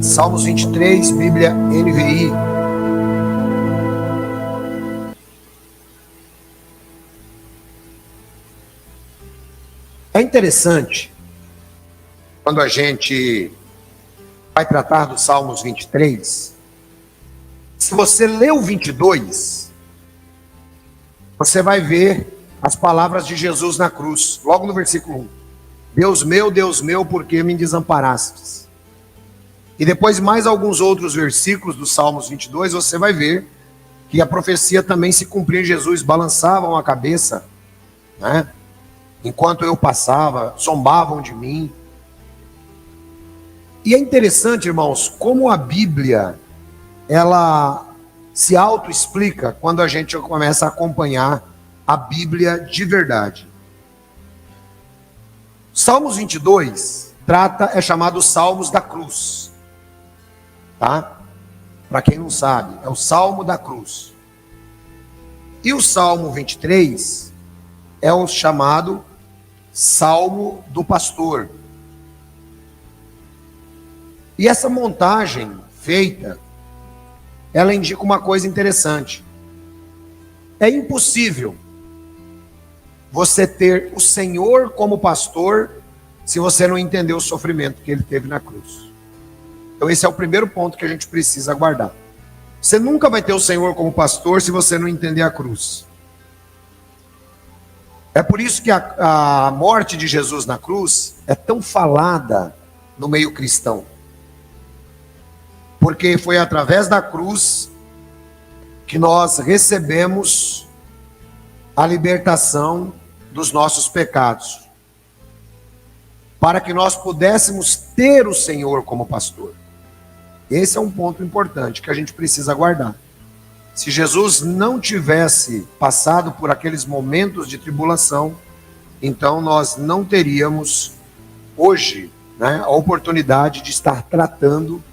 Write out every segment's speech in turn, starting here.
Salmos 23, Bíblia NVI. É interessante, quando a gente vai tratar dos Salmos 23, se você lê o 22, você vai ver as palavras de Jesus na cruz, logo no versículo 1. Deus meu, por que me desamparastes? E depois mais alguns outros versículos dos Salmos 22, você vai ver que a profecia também se cumpria em Jesus. Balançavam a cabeça, né? Enquanto eu passava, zombavam de mim. E é interessante, irmãos, como a Bíblia, ela se auto-explica quando a gente começa a acompanhar a Bíblia de verdade. Salmos 22 é chamado Salmos da Cruz, tá? Para quem não sabe, é o Salmo da Cruz. E o Salmo 23 é o chamado Salmo do Pastor. E essa montagem feita, ela indica uma coisa interessante. É impossível você ter o Senhor como pastor se você não entender o sofrimento que ele teve na cruz. Então esse é o primeiro ponto que a gente precisa guardar. Você nunca vai ter o Senhor como pastor se você não entender a cruz. É por isso que a morte de Jesus na cruz é tão falada no meio cristão. Porque foi através da cruz que nós recebemos a libertação dos nossos pecados, para que nós pudéssemos ter o Senhor como pastor. Esse é um ponto importante que a gente precisa guardar. Se Jesus não tivesse passado por aqueles momentos de tribulação, então nós não teríamos hoje, né, a oportunidade de estar tratando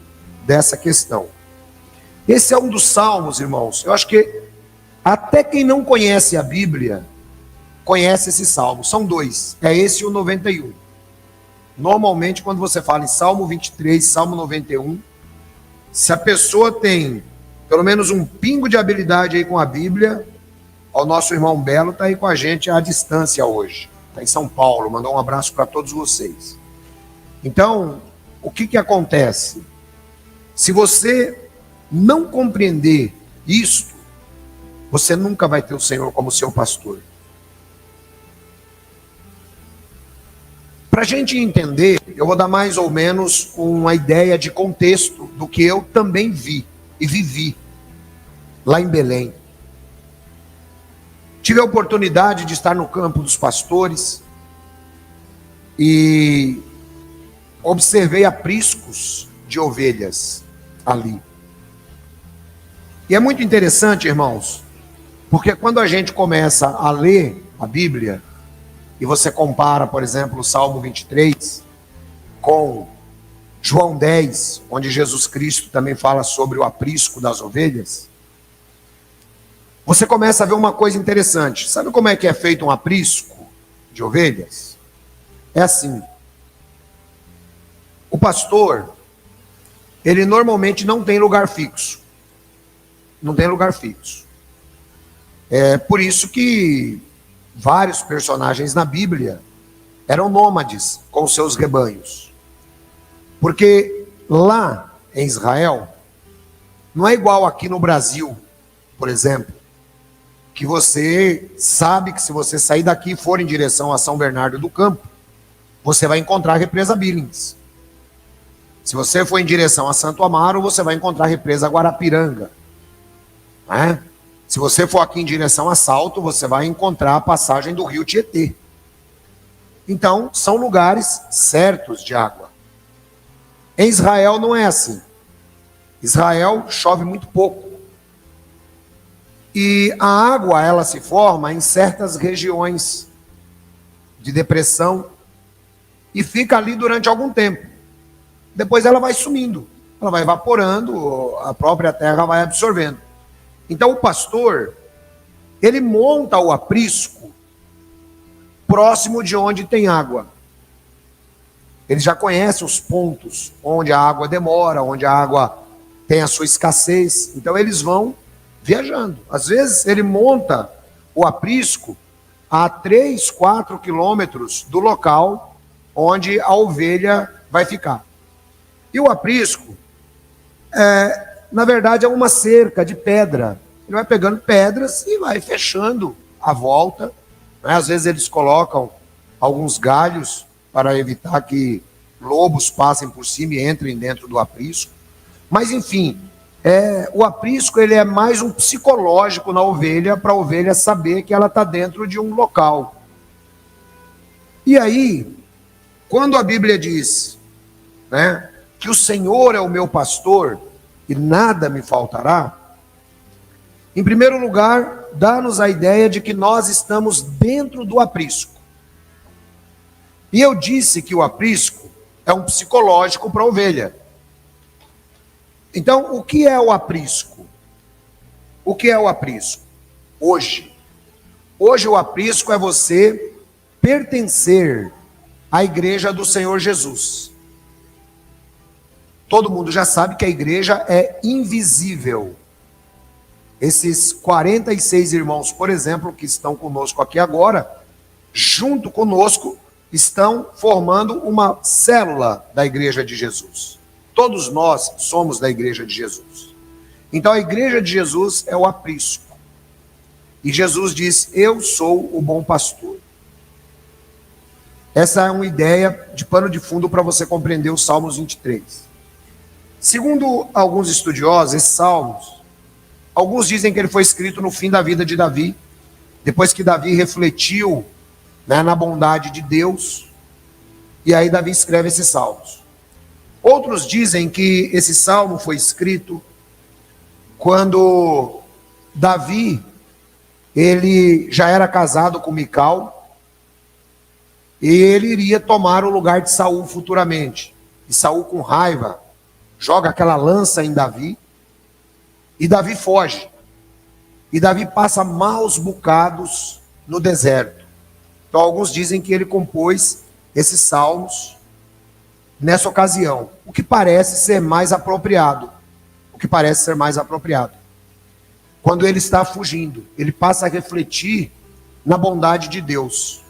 dessa questão. Esse é um dos salmos, irmãos. Eu acho que até quem não conhece a Bíblia conhece esse salmo. São dois, é esse e o 91. Normalmente, quando você fala em Salmo 23, Salmo 91, se a pessoa tem pelo menos um pingo de habilidade aí com a Bíblia, o nosso irmão Belo está aí com a gente à distância hoje. Está em São Paulo, mandou um abraço para todos vocês. Então, o que acontece? Se você não compreender isto, você nunca vai ter o Senhor como seu pastor. Para a gente entender, eu vou dar mais ou menos uma ideia de contexto do que eu também vi e vivi lá em Belém. Tive a oportunidade de estar no campo dos pastores e observei apriscos de ovelhas ali. E é muito interessante, irmãos, porque quando a gente começa a ler a Bíblia, e você compara, por exemplo, o Salmo 23 com João 10, onde Jesus Cristo também fala sobre o aprisco das ovelhas, você começa a ver uma coisa interessante. Sabe como é que é feito um aprisco de ovelhas? É assim. O pastor, ele normalmente não tem lugar fixo. Não tem lugar fixo. É por isso que vários personagens na Bíblia eram nômades com seus rebanhos. Porque lá em Israel, não é igual aqui no Brasil, por exemplo, que você sabe que se você sair daqui e for em direção a São Bernardo do Campo, você vai encontrar a represa Billings. Se você for em direção a Santo Amaro, você vai encontrar a represa Guarapiranga. Né? Se você for aqui em direção a Salto, você vai encontrar a passagem do rio Tietê. Então, são lugares certos de água. Em Israel não é assim. Israel chove muito pouco. E a água, ela se forma em certas regiões de depressão e fica ali durante algum tempo. Depois ela vai sumindo, ela vai evaporando, a própria terra vai absorvendo. Então o pastor, ele monta o aprisco próximo de onde tem água. Eles já conhecem os pontos onde a água demora, onde a água tem a sua escassez. Então eles vão viajando. Às vezes ele monta o aprisco a 3, 4 quilômetros do local onde a ovelha vai ficar. E o aprisco, na verdade, é uma cerca de pedra. Ele vai pegando pedras e vai fechando a volta. Às vezes eles colocam alguns galhos para evitar que lobos passem por cima e entrem dentro do aprisco. Mas, enfim, o aprisco ele é mais um psicológico na ovelha, para a ovelha saber que ela está dentro de um local. E aí, quando a Bíblia diz, né, que o Senhor é o meu pastor e nada me faltará, em primeiro lugar, dá-nos a ideia de que nós estamos dentro do aprisco. E eu disse que o aprisco é um psicológico para a ovelha. Então, o que é o aprisco? O que é o aprisco? Hoje o aprisco é você pertencer à igreja do Senhor Jesus. Todo mundo já sabe que a igreja é invisível. Esses 46 irmãos, por exemplo, que estão conosco aqui agora, junto conosco, estão formando uma célula da igreja de Jesus. Todos nós somos da igreja de Jesus. Então a igreja de Jesus é o aprisco. E Jesus diz: eu sou o bom pastor. Essa é uma ideia de pano de fundo para você compreender os Salmos 23. Segundo alguns estudiosos, esses salmos, alguns dizem que ele foi escrito no fim da vida de Davi, depois que Davi refletiu, né, na bondade de Deus, e aí Davi escreve esses salmos. Outros dizem que esse salmo foi escrito quando Davi, ele já era casado com Mical, e ele iria tomar o lugar de Saul futuramente. E Saul, com raiva, joga aquela lança em Davi, e Davi foge. E Davi passa maus bocados no deserto. Então alguns dizem que ele compôs esses salmos nessa ocasião, o que parece ser mais apropriado. Quando ele está fugindo, ele passa a refletir na bondade de Deus.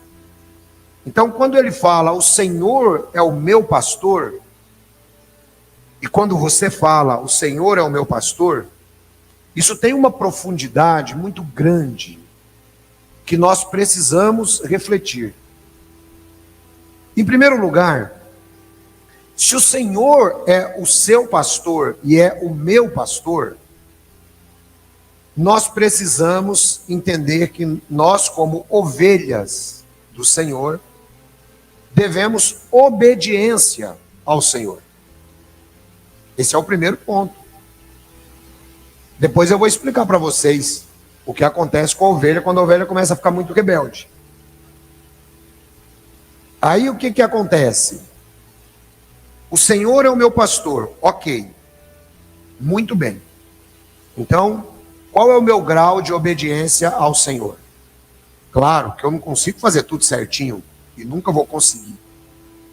Então, quando ele fala, o Senhor é o meu pastor, e quando você fala, o Senhor é o meu pastor, isso tem uma profundidade muito grande, que nós precisamos refletir. Em primeiro lugar, se o Senhor é o seu pastor e é o meu pastor, nós precisamos entender que nós, como ovelhas do Senhor, devemos obediência ao Senhor. Esse é o primeiro ponto. Depois eu vou explicar para vocês o que acontece com a ovelha quando a ovelha começa a ficar muito rebelde. Aí o que acontece? O Senhor é o meu pastor, ok, muito bem. Então, qual é o meu grau de obediência ao Senhor? Claro que eu não consigo fazer tudo certinho, e nunca vou conseguir,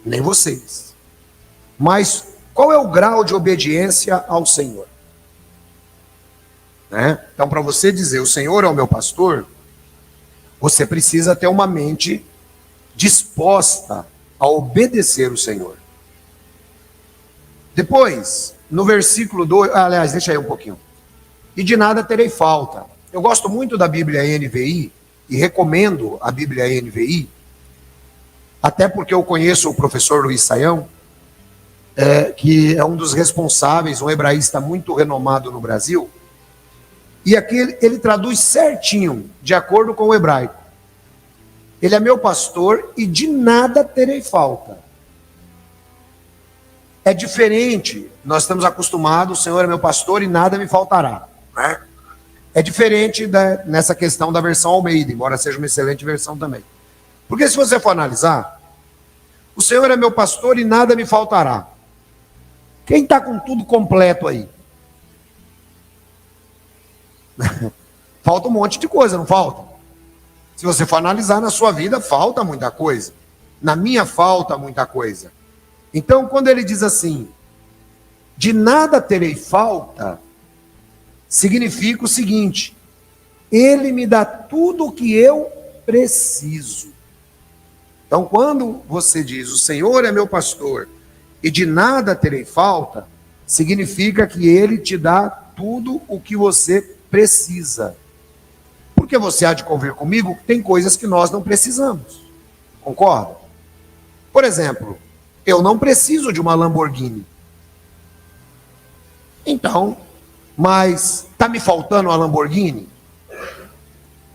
nem vocês. Mas qual é o grau de obediência ao Senhor? Né? Então, para você dizer, o Senhor é o meu pastor, você precisa ter uma mente disposta a obedecer o Senhor. Depois, no versículo 2, aliás, deixa aí um pouquinho. E de nada terei falta. Eu gosto muito da Bíblia NVI e recomendo a Bíblia NVI, até porque eu conheço o professor Luiz Saião, que é um dos responsáveis, um hebraísta muito renomado no Brasil, e aqui ele traduz certinho, de acordo com o hebraico. Ele é meu pastor e de nada terei falta. É diferente, nós estamos acostumados, o Senhor é meu pastor e nada me faltará. Né? É diferente nessa questão da versão Almeida, embora seja uma excelente versão também. Porque se você for analisar, o Senhor é meu pastor e nada me faltará. Quem está com tudo completo aí? Falta um monte de coisa, não falta? Se você for analisar na sua vida, falta muita coisa. Na minha falta muita coisa. Então, quando ele diz assim, de nada terei falta, significa o seguinte: ele me dá tudo o que eu preciso. Então, quando você diz, o Senhor é meu pastor e de nada terei falta, significa que ele te dá tudo o que você precisa. Porque você há de convir comigo, tem coisas que nós não precisamos. Concorda? Por exemplo, eu não preciso de uma Lamborghini. Então, mas está me faltando uma Lamborghini?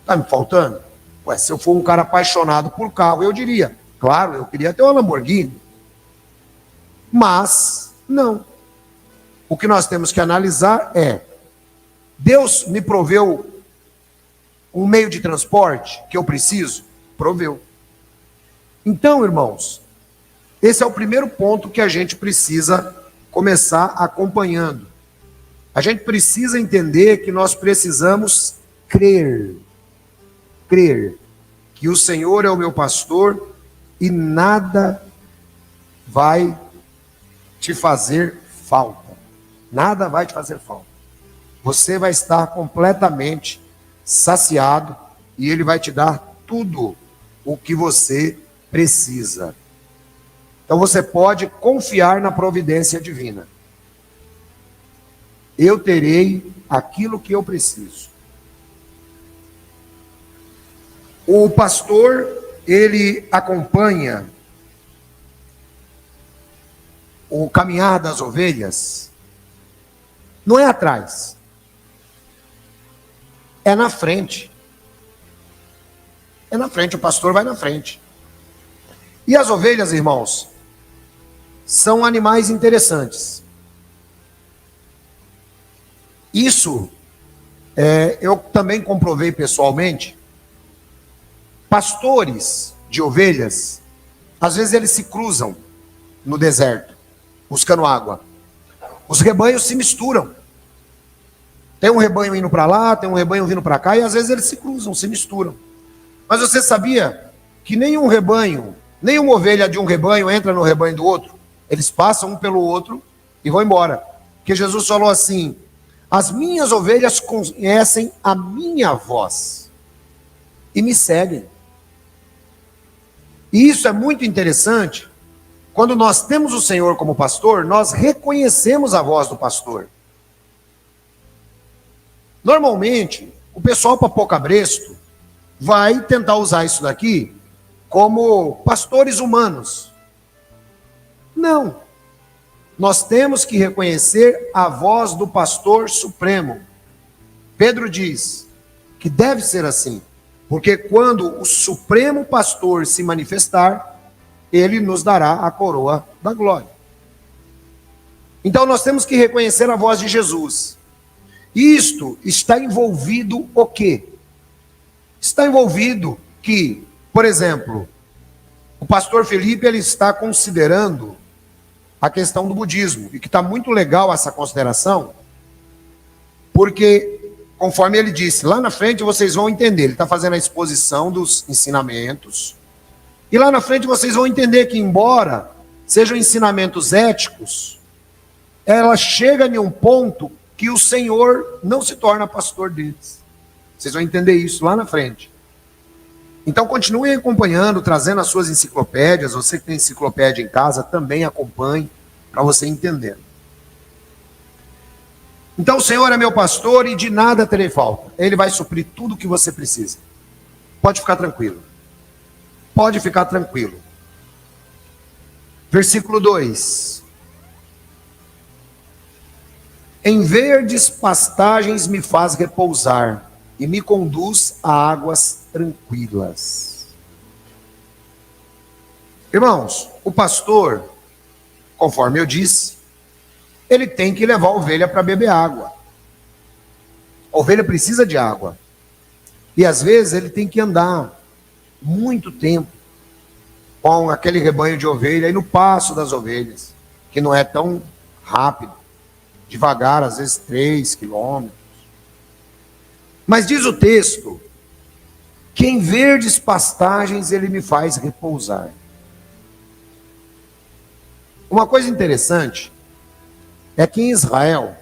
Está me faltando? Ué, se eu for um cara apaixonado por carro, eu diria, claro, eu queria ter uma Lamborghini. Mas, não. O que nós temos que analisar é, Deus me proveu um meio de transporte que eu preciso? Proveu. Então, irmãos, esse é o primeiro ponto que a gente precisa começar acompanhando. A gente precisa entender que nós precisamos crer que o Senhor é o meu pastor e nada vai te fazer falta. Nada vai te fazer falta. Você vai estar completamente saciado e ele vai te dar tudo o que você precisa. Então você pode confiar na providência divina. Eu terei aquilo que eu preciso. O pastor, ele acompanha o caminhar das ovelhas, não é atrás, é na frente. É na frente, o pastor vai na frente. E as ovelhas, irmãos, são animais interessantes. Isso eu também comprovei pessoalmente. Pastores de ovelhas, às vezes eles se cruzam no deserto, buscando água. Os rebanhos se misturam. Tem um rebanho indo para lá, tem um rebanho vindo para cá, e às vezes eles se cruzam, se misturam. Mas você sabia que nenhum rebanho, nenhuma ovelha de um rebanho entra no rebanho do outro? Eles passam um pelo outro e vão embora. Porque Jesus falou assim, as minhas ovelhas conhecem a minha voz e me seguem. E isso é muito interessante. Quando nós temos o Senhor como pastor, nós reconhecemos a voz do pastor. Normalmente, o pessoal papocabresto vai tentar usar isso daqui como pastores humanos. Não. Nós temos que reconhecer a voz do pastor supremo. Pedro diz que deve ser assim, porque quando o supremo pastor se manifestar, ele nos dará a coroa da glória. Então nós temos que reconhecer a voz de Jesus. Isto está envolvido o quê? Está envolvido que, por exemplo, o pastor Felipe ele está considerando a questão do budismo, e que está muito legal essa consideração, porque, conforme ele disse, lá na frente vocês vão entender, ele está fazendo a exposição dos ensinamentos, e lá na frente vocês vão entender que, embora sejam ensinamentos éticos, ela chega em um ponto que o Senhor não se torna pastor deles. Vocês vão entender isso lá na frente. Então continuem acompanhando, trazendo as suas enciclopédias. Você que tem enciclopédia em casa, também acompanhe, para você entender. Então o Senhor é meu pastor e de nada terei falta. Ele vai suprir tudo o que você precisa. Pode ficar tranquilo. Pode ficar tranquilo. Versículo 2. Em verdes pastagens me faz repousar e me conduz a águas tranquilas. Irmãos, o pastor, conforme eu disse, ele tem que levar a ovelha para beber água. A ovelha precisa de água. E às vezes ele tem que andar muito tempo com aquele rebanho de ovelha e no passo das ovelhas, que não é tão rápido, devagar, às vezes 3 quilômetros. Mas diz o texto que em verdes pastagens ele me faz repousar. Uma coisa interessante é que em Israel,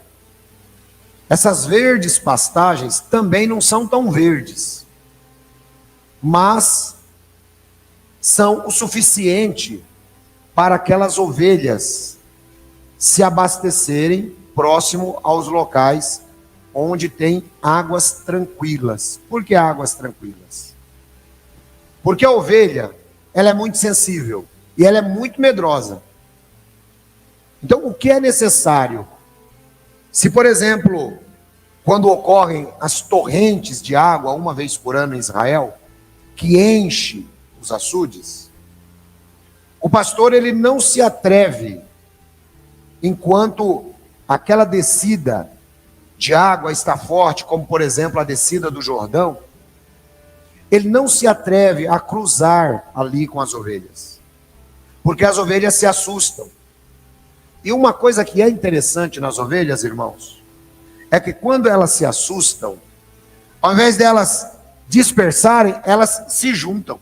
essas verdes pastagens também não são tão verdes, mas são o suficiente para aquelas ovelhas se abastecerem próximo aos locais onde tem águas tranquilas. Por que águas tranquilas? Porque a ovelha, ela é muito sensível e ela é muito medrosa. Então, o que é necessário? Se, por exemplo, quando ocorrem as torrentes de água uma vez por ano em Israel, que enche os açudes, o pastor ele não se atreve, enquanto aquela descida de água está forte, como por exemplo a descida do Jordão, ele não se atreve a cruzar ali com as ovelhas, porque as ovelhas se assustam. E uma coisa que é interessante nas ovelhas, irmãos, é que quando elas se assustam, ao invés delas dispersarem, elas se juntam.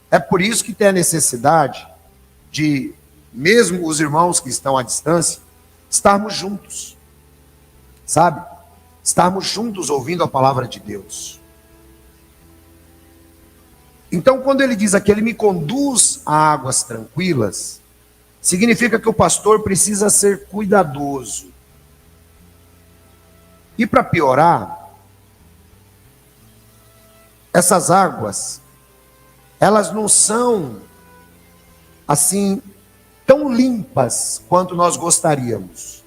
É por isso que tem a necessidade de, mesmo os irmãos que estão à distância, estarmos juntos, sabe? Estarmos juntos ouvindo a palavra de Deus. Então, quando ele diz aqui, ele me conduz a águas tranquilas, significa que o pastor precisa ser cuidadoso. E para piorar, essas águas, elas não são assim tão limpas quanto nós gostaríamos.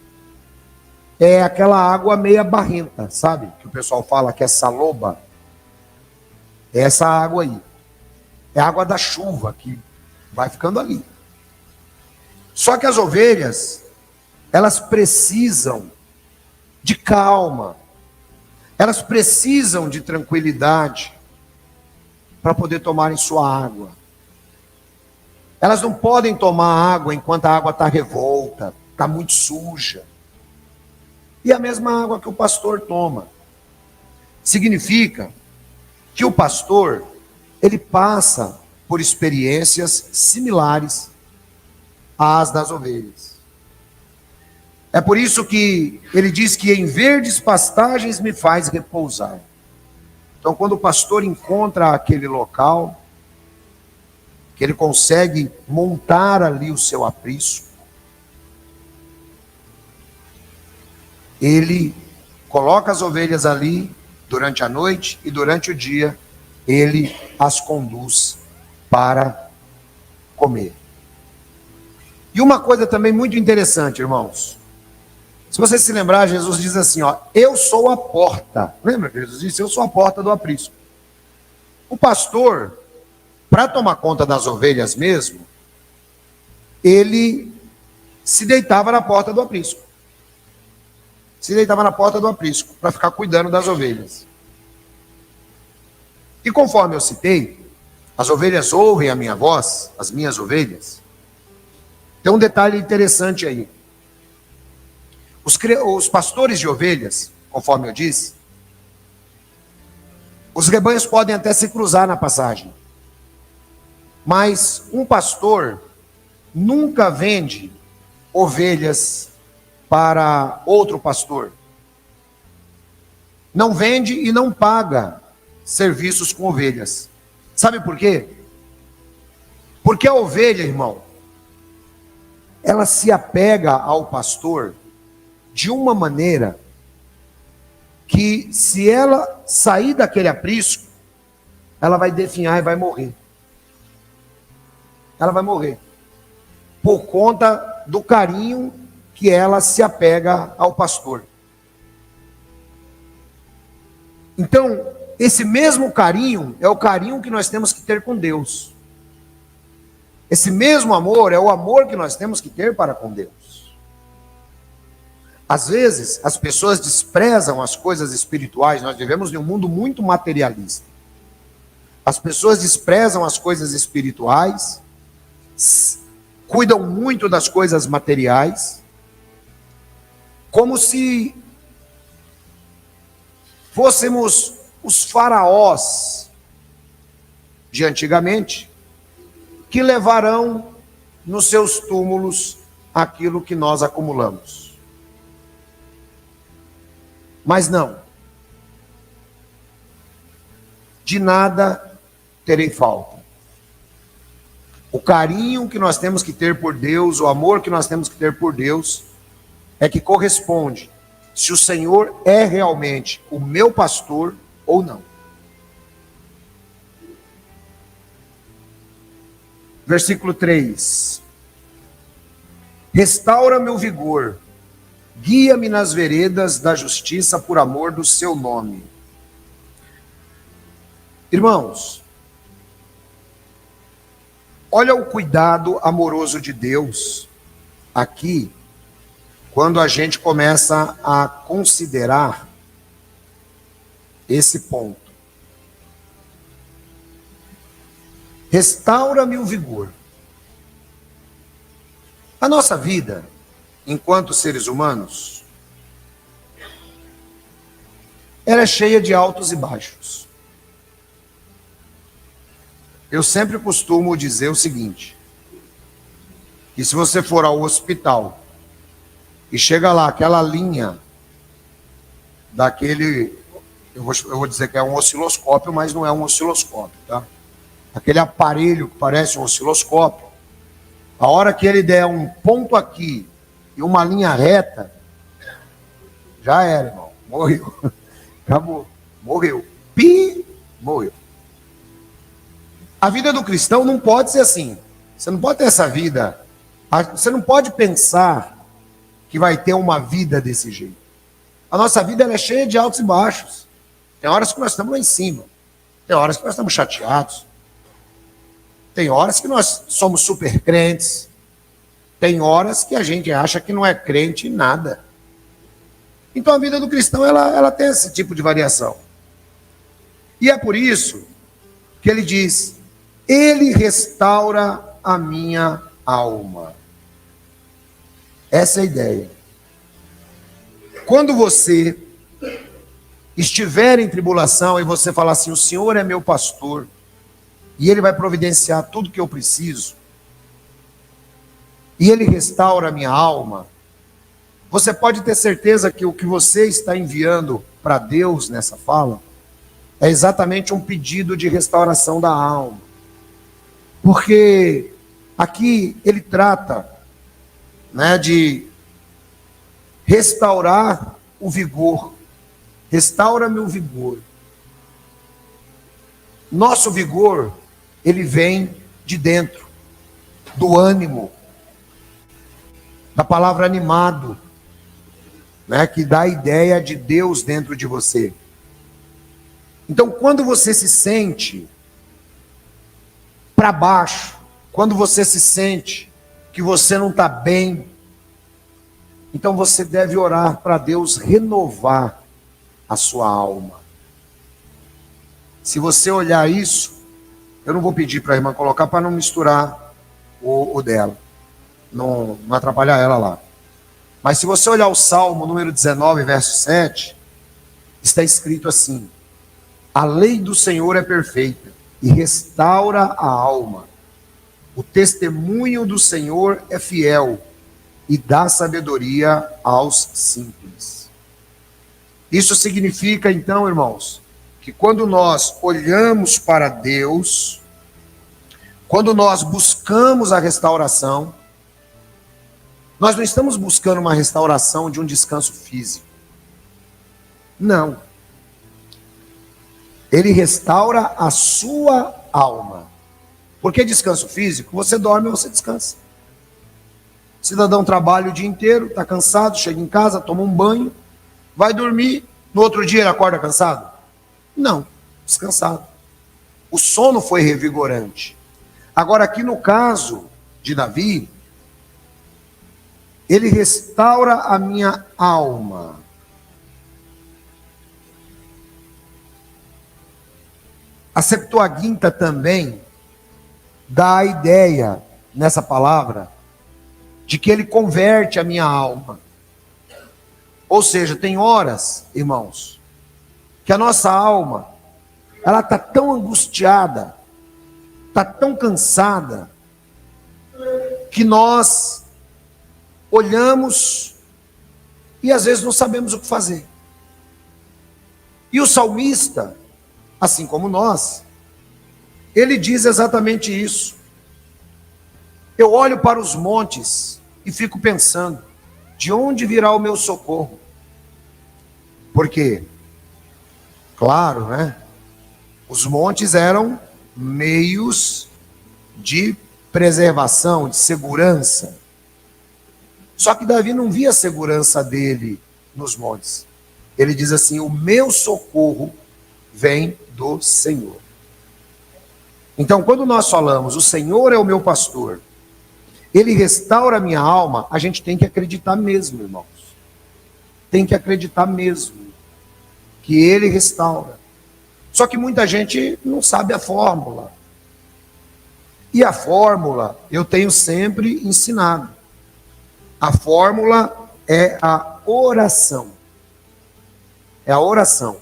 É aquela água meia barrenta, sabe? Que o pessoal fala que é saloba. É essa água aí. É a água da chuva que vai ficando ali. Só que as ovelhas, elas precisam de calma. Elas precisam de tranquilidade para poder tomarem sua água. Elas não podem tomar água enquanto a água está revolta, está muito suja. E a mesma água que o pastor toma. Significa que o pastor, ele passa por experiências similares às das ovelhas. É por isso que ele diz que em verdes pastagens me faz repousar. Então, quando o pastor encontra aquele local, que ele consegue montar ali o seu aprisco, ele coloca as ovelhas ali durante a noite e durante o dia ele as conduz para comer. E uma coisa também muito interessante, irmãos. Se você se lembrar, Jesus diz assim, ó, eu sou a porta. Lembra que Jesus disse, eu sou a porta do aprisco. O pastor, para tomar conta das ovelhas mesmo, ele se deitava na porta do aprisco. Se deitava na porta do aprisco, para ficar cuidando das ovelhas. E conforme eu citei, as ovelhas ouvem a minha voz, as minhas ovelhas. Tem um detalhe interessante aí. Os pastores de ovelhas, conforme eu disse, os rebanhos podem até se cruzar na passagem. Mas um pastor nunca vende ovelhas para outro pastor. Não vende e não paga serviços com ovelhas. Sabe por quê? Porque a ovelha, irmão, ela se apega ao pastor de uma maneira que, se ela sair daquele aprisco, ela vai definhar e vai morrer. Ela vai morrer. Por conta do carinho que ela se apega ao pastor. Então, esse mesmo carinho é o carinho que nós temos que ter com Deus. Esse mesmo amor é o amor que nós temos que ter para com Deus. Às vezes, as pessoas desprezam as coisas espirituais. Nós vivemos em um mundo muito materialista. As pessoas desprezam as coisas espirituais, cuidam muito das coisas materiais, como se fôssemos os faraós de antigamente, que levarão nos seus túmulos aquilo que nós acumulamos. Mas não, de nada terei falta. O carinho que nós temos que ter por Deus, o amor que nós temos que ter por Deus, é que corresponde se o Senhor é realmente o meu pastor ou não. Versículo 3. Restaura-me o vigor, guia-me nas veredas da justiça por amor do seu nome. Irmãos, olha o cuidado amoroso de Deus aqui, quando a gente começa a considerar esse ponto. Restaura-me o vigor. A nossa vida, enquanto seres humanos, ela é cheia de altos e baixos. Eu sempre costumo dizer o seguinte, que se você for ao hospital e chega lá aquela linha daquele, eu vou dizer que é um osciloscópio, mas não é um osciloscópio, tá? Aquele aparelho que parece um osciloscópio, a hora que ele der um ponto aqui e uma linha reta, já era, irmão, morreu, acabou, morreu, morreu. A vida do cristão não pode ser assim. Você não pode ter essa vida. Você não pode pensar que vai ter uma vida desse jeito. A nossa vida ela é cheia de altos e baixos. Tem horas que nós estamos lá em cima. Tem horas que nós estamos chateados. Tem horas que nós somos super crentes. Tem horas que a gente acha que não é crente em nada. Então a vida do cristão ela tem esse tipo de variação. E é por isso que ele diz: Ele restaura a minha alma. Essa é a ideia. Quando você estiver em tribulação e você falar assim, o Senhor é meu pastor, e Ele vai providenciar tudo que eu preciso, e Ele restaura a minha alma, você pode ter certeza que o que você está enviando para Deus nessa fala é exatamente um pedido de restauração da alma. Porque aqui ele trata, né, de restaurar o vigor. Restaura-me o vigor. Nosso vigor, ele vem de dentro, do ânimo, da palavra animado, né, que dá a ideia de Deus dentro de você. Então, quando você se sente para baixo, quando você se sente que você não está bem, então você deve orar para Deus renovar a sua alma. Se você olhar isso, eu não vou pedir para a irmã colocar para não misturar o dela, não atrapalhar ela lá. Mas se você olhar o Salmo número 19, verso 7, está escrito assim: a lei do Senhor é perfeita e restaura a alma. O testemunho do Senhor é fiel e dá sabedoria aos simples. Isso significa, então, irmãos, que quando nós olhamos para Deus, quando nós buscamos a restauração, nós não estamos buscando uma restauração de um descanso físico. Não. Ele restaura a sua alma. Porque descanso físico, você dorme ou você descansa. O cidadão trabalha o dia inteiro, está cansado, chega em casa, toma um banho, vai dormir, no outro dia ele acorda cansado? Não, descansado. O sono foi revigorante. Agora aqui no caso de Davi, ele restaura a minha alma. A Septuaginta também dá a ideia, nessa palavra, de que ele converte a minha alma. Ou seja, tem horas, irmãos, que a nossa alma, ela está tão angustiada, está tão cansada, que nós olhamos e às vezes não sabemos o que fazer. E o salmista, assim como nós, ele diz exatamente isso. Eu olho para os montes e fico pensando, de onde virá o meu socorro? Porque, claro, né? Os montes eram meios de preservação, de segurança. Só que Davi não via a segurança dele nos montes. Ele diz assim, o meu socorro vem do Senhor. Então, quando nós falamos, o Senhor é o meu pastor, Ele restaura a minha alma, a gente tem que acreditar mesmo, irmãos. Tem que acreditar mesmo que Ele restaura. Só que muita gente não sabe a fórmula. E a fórmula eu tenho sempre ensinado. A fórmula é a oração. É a oração.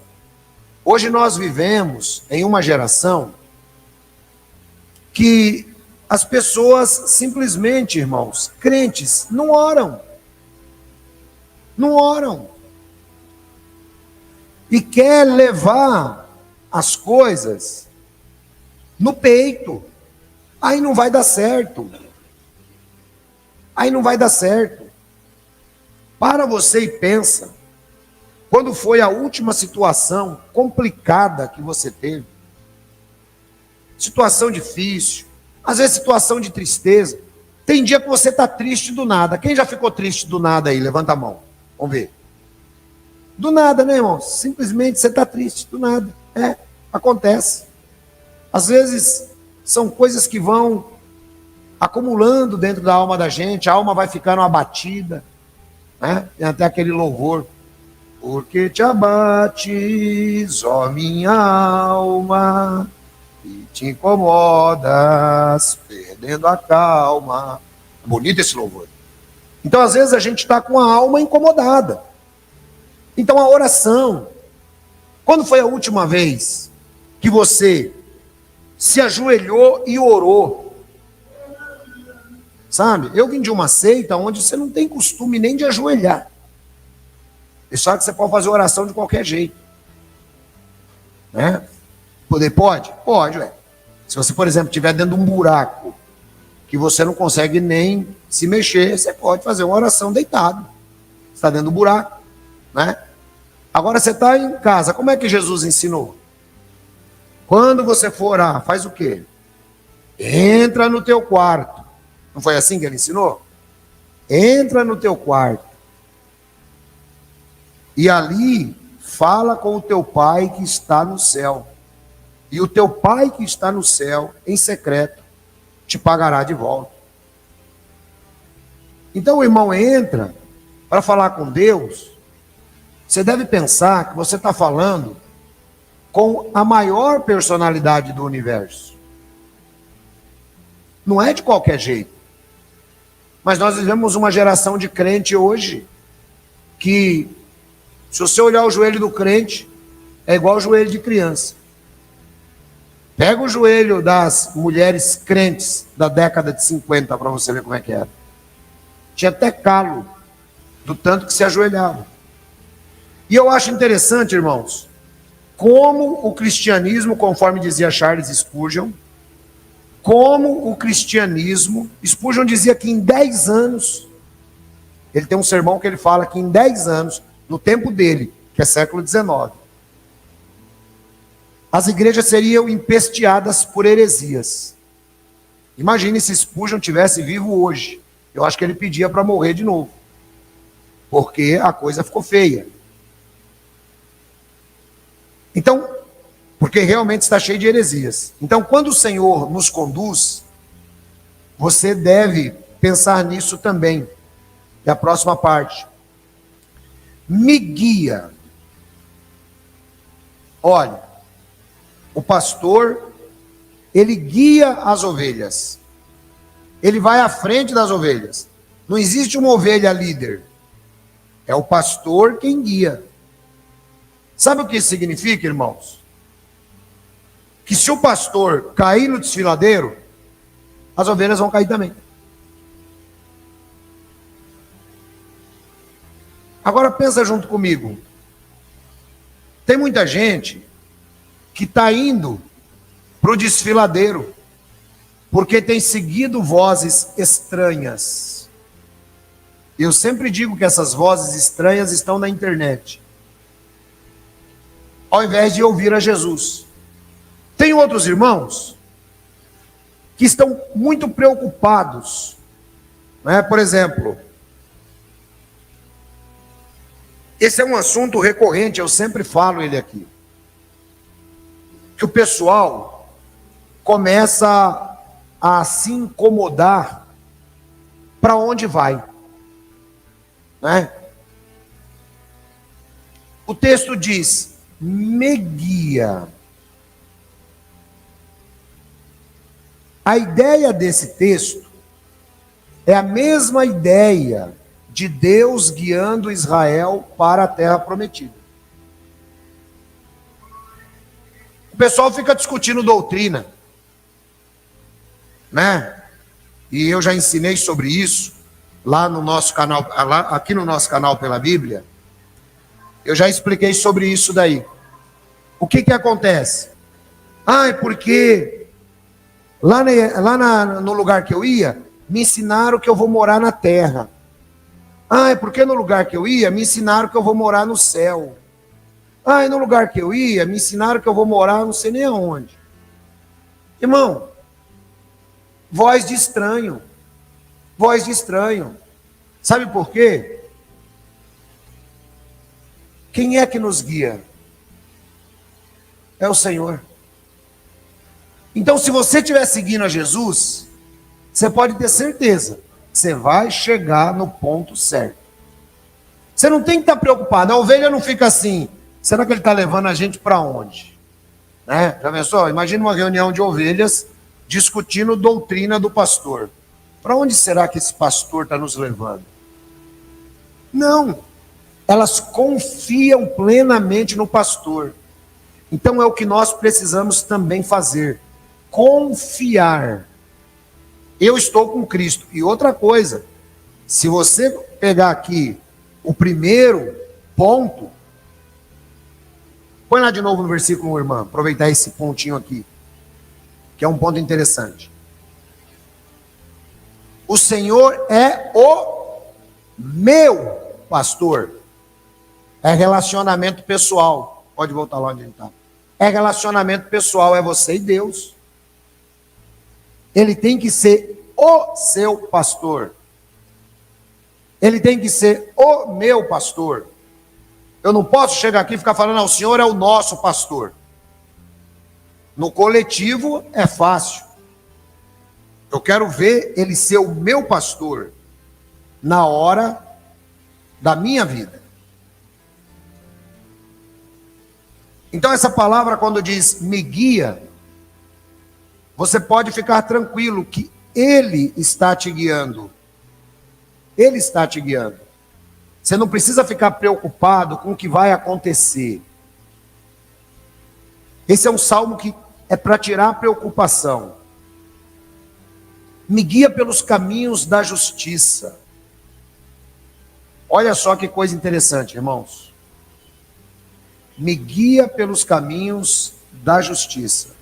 Hoje nós vivemos em uma geração que as pessoas simplesmente, irmãos, crentes, não oram. Não oram. E quer levar as coisas no peito. Aí não vai dar certo. Aí não vai dar certo. Para você e pensa, quando foi a última situação complicada que você teve, situação difícil, às vezes situação de tristeza, tem dia que você está triste do nada. Quem já ficou triste do nada aí? Levanta a mão, vamos ver. Do nada, né, irmão? Simplesmente você está triste, do nada. Acontece. Às vezes são coisas que vão acumulando dentro da alma da gente, a alma vai ficando abatida, né? Tem até aquele louvor, porque te abates, ó minha alma, e te incomodas, perdendo a calma. Bonito esse louvor. Então, às vezes, a gente está com a alma incomodada. Então, a oração. Quando foi a última vez que você se ajoelhou e orou? Sabe? Eu vim de uma seita onde você não tem costume nem de ajoelhar. E só que você pode fazer oração de qualquer jeito. Né? Pode? Pode, ué. Se você, por exemplo, estiver dentro de um buraco que você não consegue nem se mexer, você pode fazer uma oração deitado. Você está dentro do buraco, né? Agora você está em casa, como é que Jesus ensinou? Quando você for orar, faz o quê? Entra no teu quarto. Não foi assim que ele ensinou? Entra no teu quarto. E ali fala com o teu pai que está no céu. E o teu pai que está no céu, em secreto, te pagará de volta. Então o irmão entra para falar com Deus. Você deve pensar que você está falando com a maior personalidade do universo. Não é de qualquer jeito. Mas nós vivemos uma geração de crente hoje que, se você olhar o joelho do crente, é igual ao joelho de criança. Pega o joelho das mulheres crentes da década de 50 para você ver como é que era. Tinha até calo do tanto que se ajoelhava. E eu acho interessante, irmãos, como o cristianismo, conforme dizia Charles Spurgeon, como o cristianismo, Spurgeon dizia que em 10 anos, ele tem um sermão que ele fala que em 10 anos, no tempo dele, que é século XIX, as igrejas seriam empesteadas por heresias. Imagine se Spurgeon tivesse vivo hoje. Eu acho que ele pedia para morrer de novo. Porque a coisa ficou feia. Então, porque realmente está cheio de heresias. Então, quando o Senhor nos conduz, você deve pensar nisso também. É a próxima parte. Me guia. Olha, o pastor, ele guia as ovelhas. Ele vai à frente das ovelhas. Não existe uma ovelha líder. É o pastor quem guia. Sabe o que isso significa, irmãos? Que se o pastor cair no desfiladeiro, as ovelhas vão cair também. Agora pensa junto comigo. Tem muita gente que está indo para o desfiladeiro, porque tem seguido vozes estranhas. Eu sempre digo que essas vozes estranhas estão na internet, ao invés de ouvir a Jesus. Tem outros irmãos que estão muito preocupados, né? Por exemplo, esse é um assunto recorrente, eu sempre falo ele aqui, que o pessoal começa a se incomodar para onde vai, né? O texto diz: me guia. A ideia desse texto é a mesma ideia de Deus guiando Israel para a terra prometida. O pessoal fica discutindo doutrina, né? E eu já ensinei sobre isso lá no nosso canal, aqui no nosso canal pela Bíblia. Eu já expliquei sobre isso daí. O que acontece? É porque no lugar que eu ia, me ensinaram que eu vou morar na terra. É porque no lugar que eu ia, me ensinaram que eu vou morar no céu. E no lugar que eu ia, me ensinaram que eu vou morar não sei nem aonde. Irmão, voz de estranho. Voz de estranho. Sabe por quê? Quem é que nos guia? É o Senhor. Então, se você estiver seguindo a Jesus, você pode ter certeza que você vai chegar no ponto certo. Você não tem que estar preocupado. A ovelha não fica assim: será que ele está levando a gente para onde? Né? Já pensou? Imagina uma reunião de ovelhas discutindo doutrina do pastor. Para onde será que esse pastor está nos levando? Não. Elas confiam plenamente no pastor. Então é o que nós precisamos também fazer. Confiar. Eu estou com Cristo. E outra coisa, se você pegar aqui o primeiro ponto, põe lá de novo no versículo, irmã, aproveitar esse pontinho aqui, que é um ponto interessante. O Senhor é o meu pastor. É relacionamento pessoal. Pode voltar lá onde ele está. É relacionamento pessoal, é você e Deus. Ele tem que ser o seu pastor. Ele tem que ser o meu pastor. Eu não posso chegar aqui e ficar falando: o Senhor é o nosso pastor. No coletivo é fácil. Eu quero ver ele ser o meu pastor na hora da minha vida. Então essa palavra, quando diz me guia, você pode ficar tranquilo que Ele está te guiando. Ele está te guiando. Você não precisa ficar preocupado com o que vai acontecer. Esse é um salmo que é para tirar a preocupação. Me guia pelos caminhos da justiça. Olha só que coisa interessante, irmãos. Me guia pelos caminhos da justiça.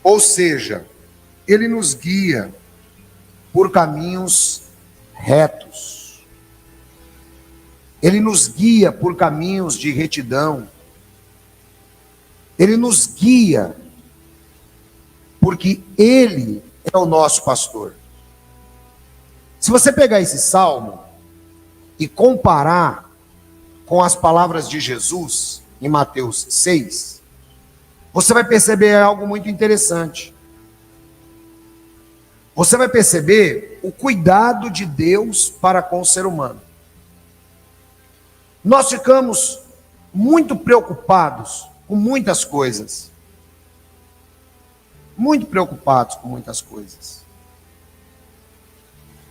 Ou seja, Ele nos guia por caminhos retos. Ele nos guia por caminhos de retidão. Ele nos guia porque Ele é o nosso pastor. Se você pegar esse salmo e comparar com as palavras de Jesus em Mateus 6, você vai perceber algo muito interessante. Você vai perceber o cuidado de Deus para com o ser humano. Nós ficamos muito preocupados com muitas coisas. Muito preocupados com muitas coisas.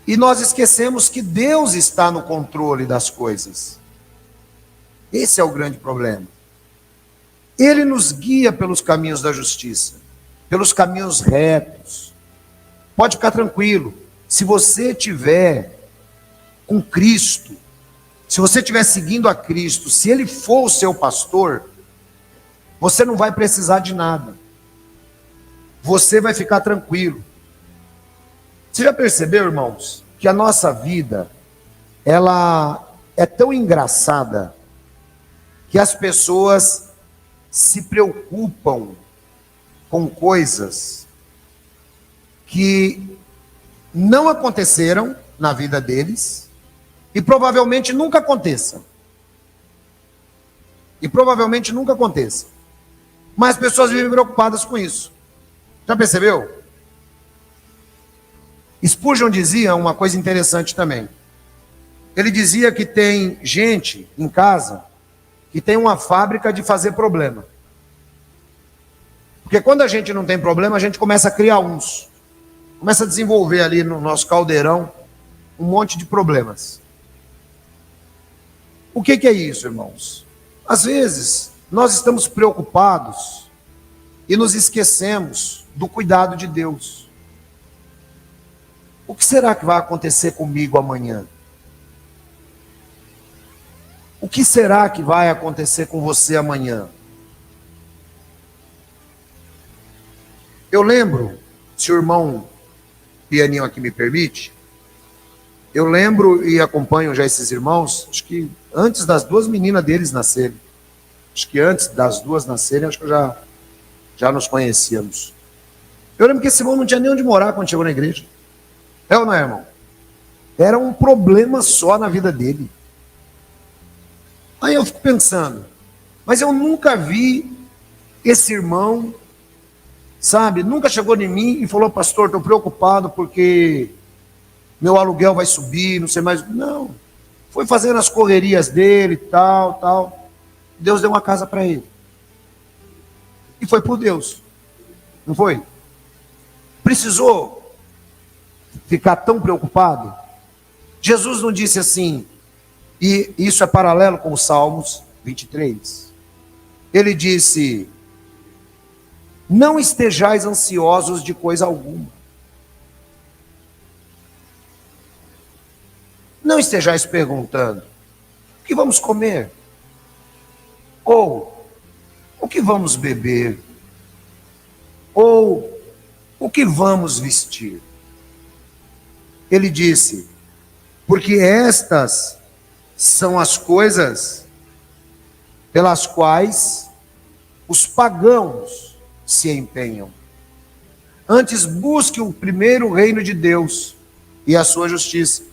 E nós esquecemos que Deus está no controle das coisas. Esse é o grande problema. Ele nos guia pelos caminhos da justiça, pelos caminhos retos. Pode ficar tranquilo. Se você tiver com Cristo, Se você estiver seguindo a Cristo, se Ele for o seu pastor, você não vai precisar de nada. Você vai ficar tranquilo. Você já percebeu, irmãos, que a nossa vida, ela é tão engraçada, que as pessoas se preocupam com coisas que não aconteceram na vida deles e provavelmente nunca aconteçam. E provavelmente nunca aconteça. Mas as pessoas vivem preocupadas com isso. Já percebeu? Spurgeon dizia uma coisa interessante também. Ele dizia que tem gente em casa que tem uma fábrica de fazer problema. Porque quando a gente não tem problema, a gente começa a criar uns. Começa a desenvolver ali no nosso caldeirão um monte de problemas. O que é isso, irmãos? Às vezes, nós estamos preocupados e nos esquecemos do cuidado de Deus. O que será que vai acontecer comigo amanhã? O que será que vai acontecer com você amanhã? Eu lembro, se o irmão Pianinho aqui me permite, eu lembro e acompanho já esses irmãos, acho que antes das duas meninas deles nascerem. Acho que antes das duas nascerem, acho que já nos conhecíamos. Eu lembro que esse irmão não tinha nem onde morar quando chegou na igreja. É ou não é, irmão? Era um problema só na vida dele. Aí eu fico pensando, mas eu nunca vi esse irmão, sabe, nunca chegou em mim e falou: pastor, estou preocupado porque meu aluguel vai subir, não sei mais. Não, foi fazendo as correrias dele, tal. Deus deu uma casa para ele. E foi por Deus, não foi? Precisou ficar tão preocupado? Jesus não disse assim, e isso é paralelo com os Salmos 23. Ele disse: não estejais ansiosos de coisa alguma. Não estejais perguntando: o que vamos comer? Ou o que vamos beber? Ou o que vamos vestir? Ele disse: porque estas são as coisas pelas quais os pagãos se empenham. Antes busque o primeiro reino de Deus e a sua justiça,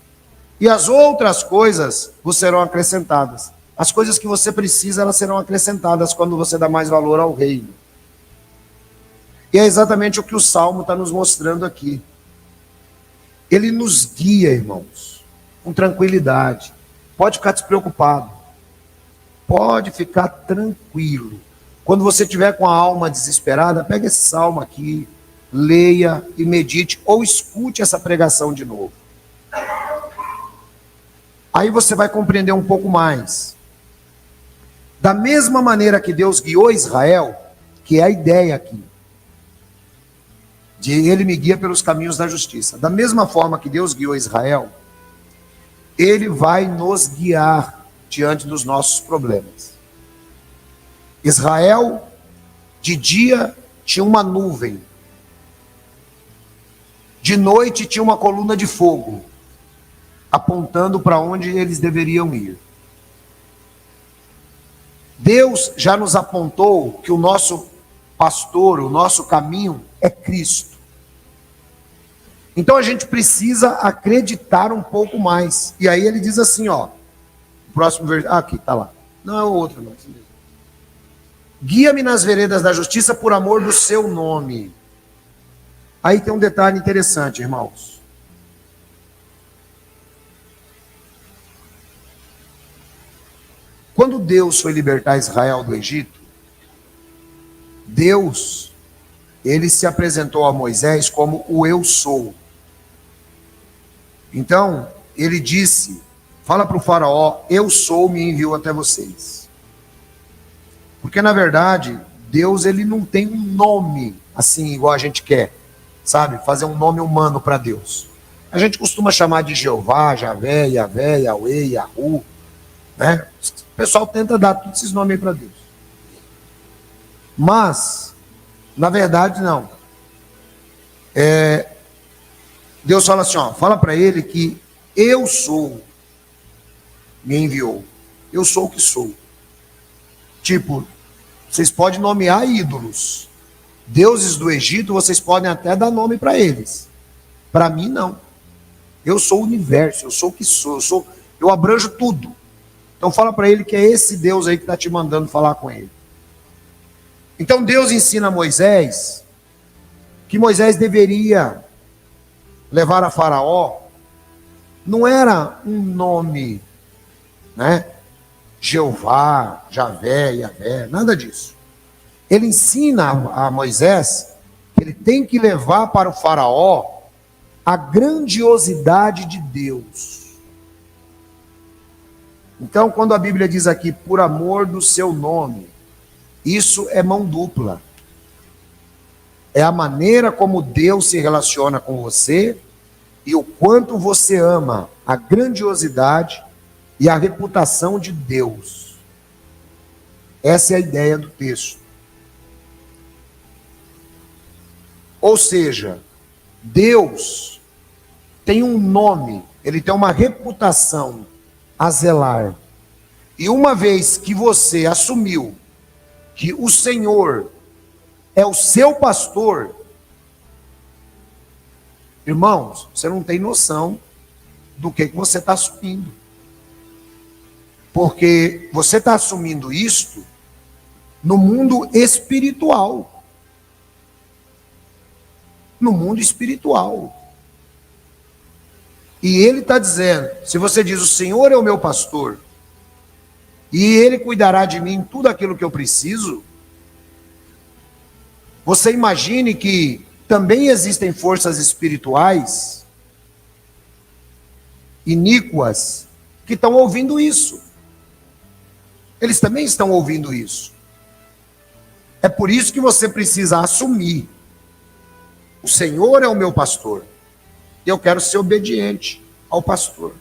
e as outras coisas vos serão acrescentadas. As coisas que você precisa, elas serão acrescentadas quando você dá mais valor ao reino. E é exatamente o que o Salmo está nos mostrando aqui. Ele nos guia, irmãos, com tranquilidade. Pode ficar despreocupado. Pode ficar tranquilo. Quando você estiver com a alma desesperada, pega esse salmo aqui, leia e medite, ou escute essa pregação de novo. Aí você vai compreender um pouco mais. Da mesma maneira que Deus guiou Israel, que é a ideia aqui, de ele me guia pelos caminhos da justiça. Da mesma forma que Deus guiou Israel, ele vai nos guiar diante dos nossos problemas. Israel, de dia, tinha uma nuvem. De noite, tinha uma coluna de fogo, apontando para onde eles deveriam ir. Deus já nos apontou que o nosso pastor, o nosso caminho é Cristo. Então a gente precisa acreditar um pouco mais. E aí ele diz assim, ó, o próximo versículo, aqui, tá lá. Não é o outro, não. Guia-me nas veredas da justiça por amor do seu nome. Aí tem um detalhe interessante, irmãos. Quando Deus foi libertar Israel do Egito, Deus, ele se apresentou a Moisés como o eu sou. Então, ele disse, fala para o faraó, eu sou, me enviou até vocês. Porque, na verdade, Deus, ele não tem um nome, assim, igual a gente quer, sabe? Fazer um nome humano para Deus. A gente costuma chamar de Jeová, Javé, Yavé, Yahweh, Yahu. né? O pessoal tenta dar todos esses nomes aí para Deus. Mas, na verdade, não. Deus fala assim, ó, fala para ele que eu sou, me enviou. Eu sou o que sou. Tipo, vocês podem nomear ídolos. Deuses do Egito, vocês podem até dar nome para eles. Para mim, não. Eu sou o universo, eu sou o que sou, eu abranjo tudo. Então fala para ele que é esse Deus aí que está te mandando falar com ele. Então Deus ensina a Moisés que Moisés deveria levar a Faraó, não era um nome, né? Jeová, Javé, Yavé, nada disso. Ele ensina a Moisés que ele tem que levar para o Faraó a grandiosidade de Deus. Então, quando a Bíblia diz aqui, por amor do seu nome, isso é mão dupla. É a maneira como Deus se relaciona com você e o quanto você ama a grandiosidade e a reputação de Deus. Essa é a ideia do texto. Ou seja, Deus tem um nome, ele tem uma reputação a zelar. E uma vez que você assumiu que o Senhor é o seu pastor, irmãos, você não tem noção do que você está assumindo. Porque você está assumindo isto no mundo espiritual. No mundo espiritual. E ele está dizendo, se você diz, o Senhor é o meu pastor, e ele cuidará de mim em tudo aquilo que eu preciso, você imagine que também existem forças espirituais iníquas que estão ouvindo isso. Eles também estão ouvindo isso. É por isso que você precisa assumir. O Senhor é o meu pastor. E eu quero ser obediente ao pastor.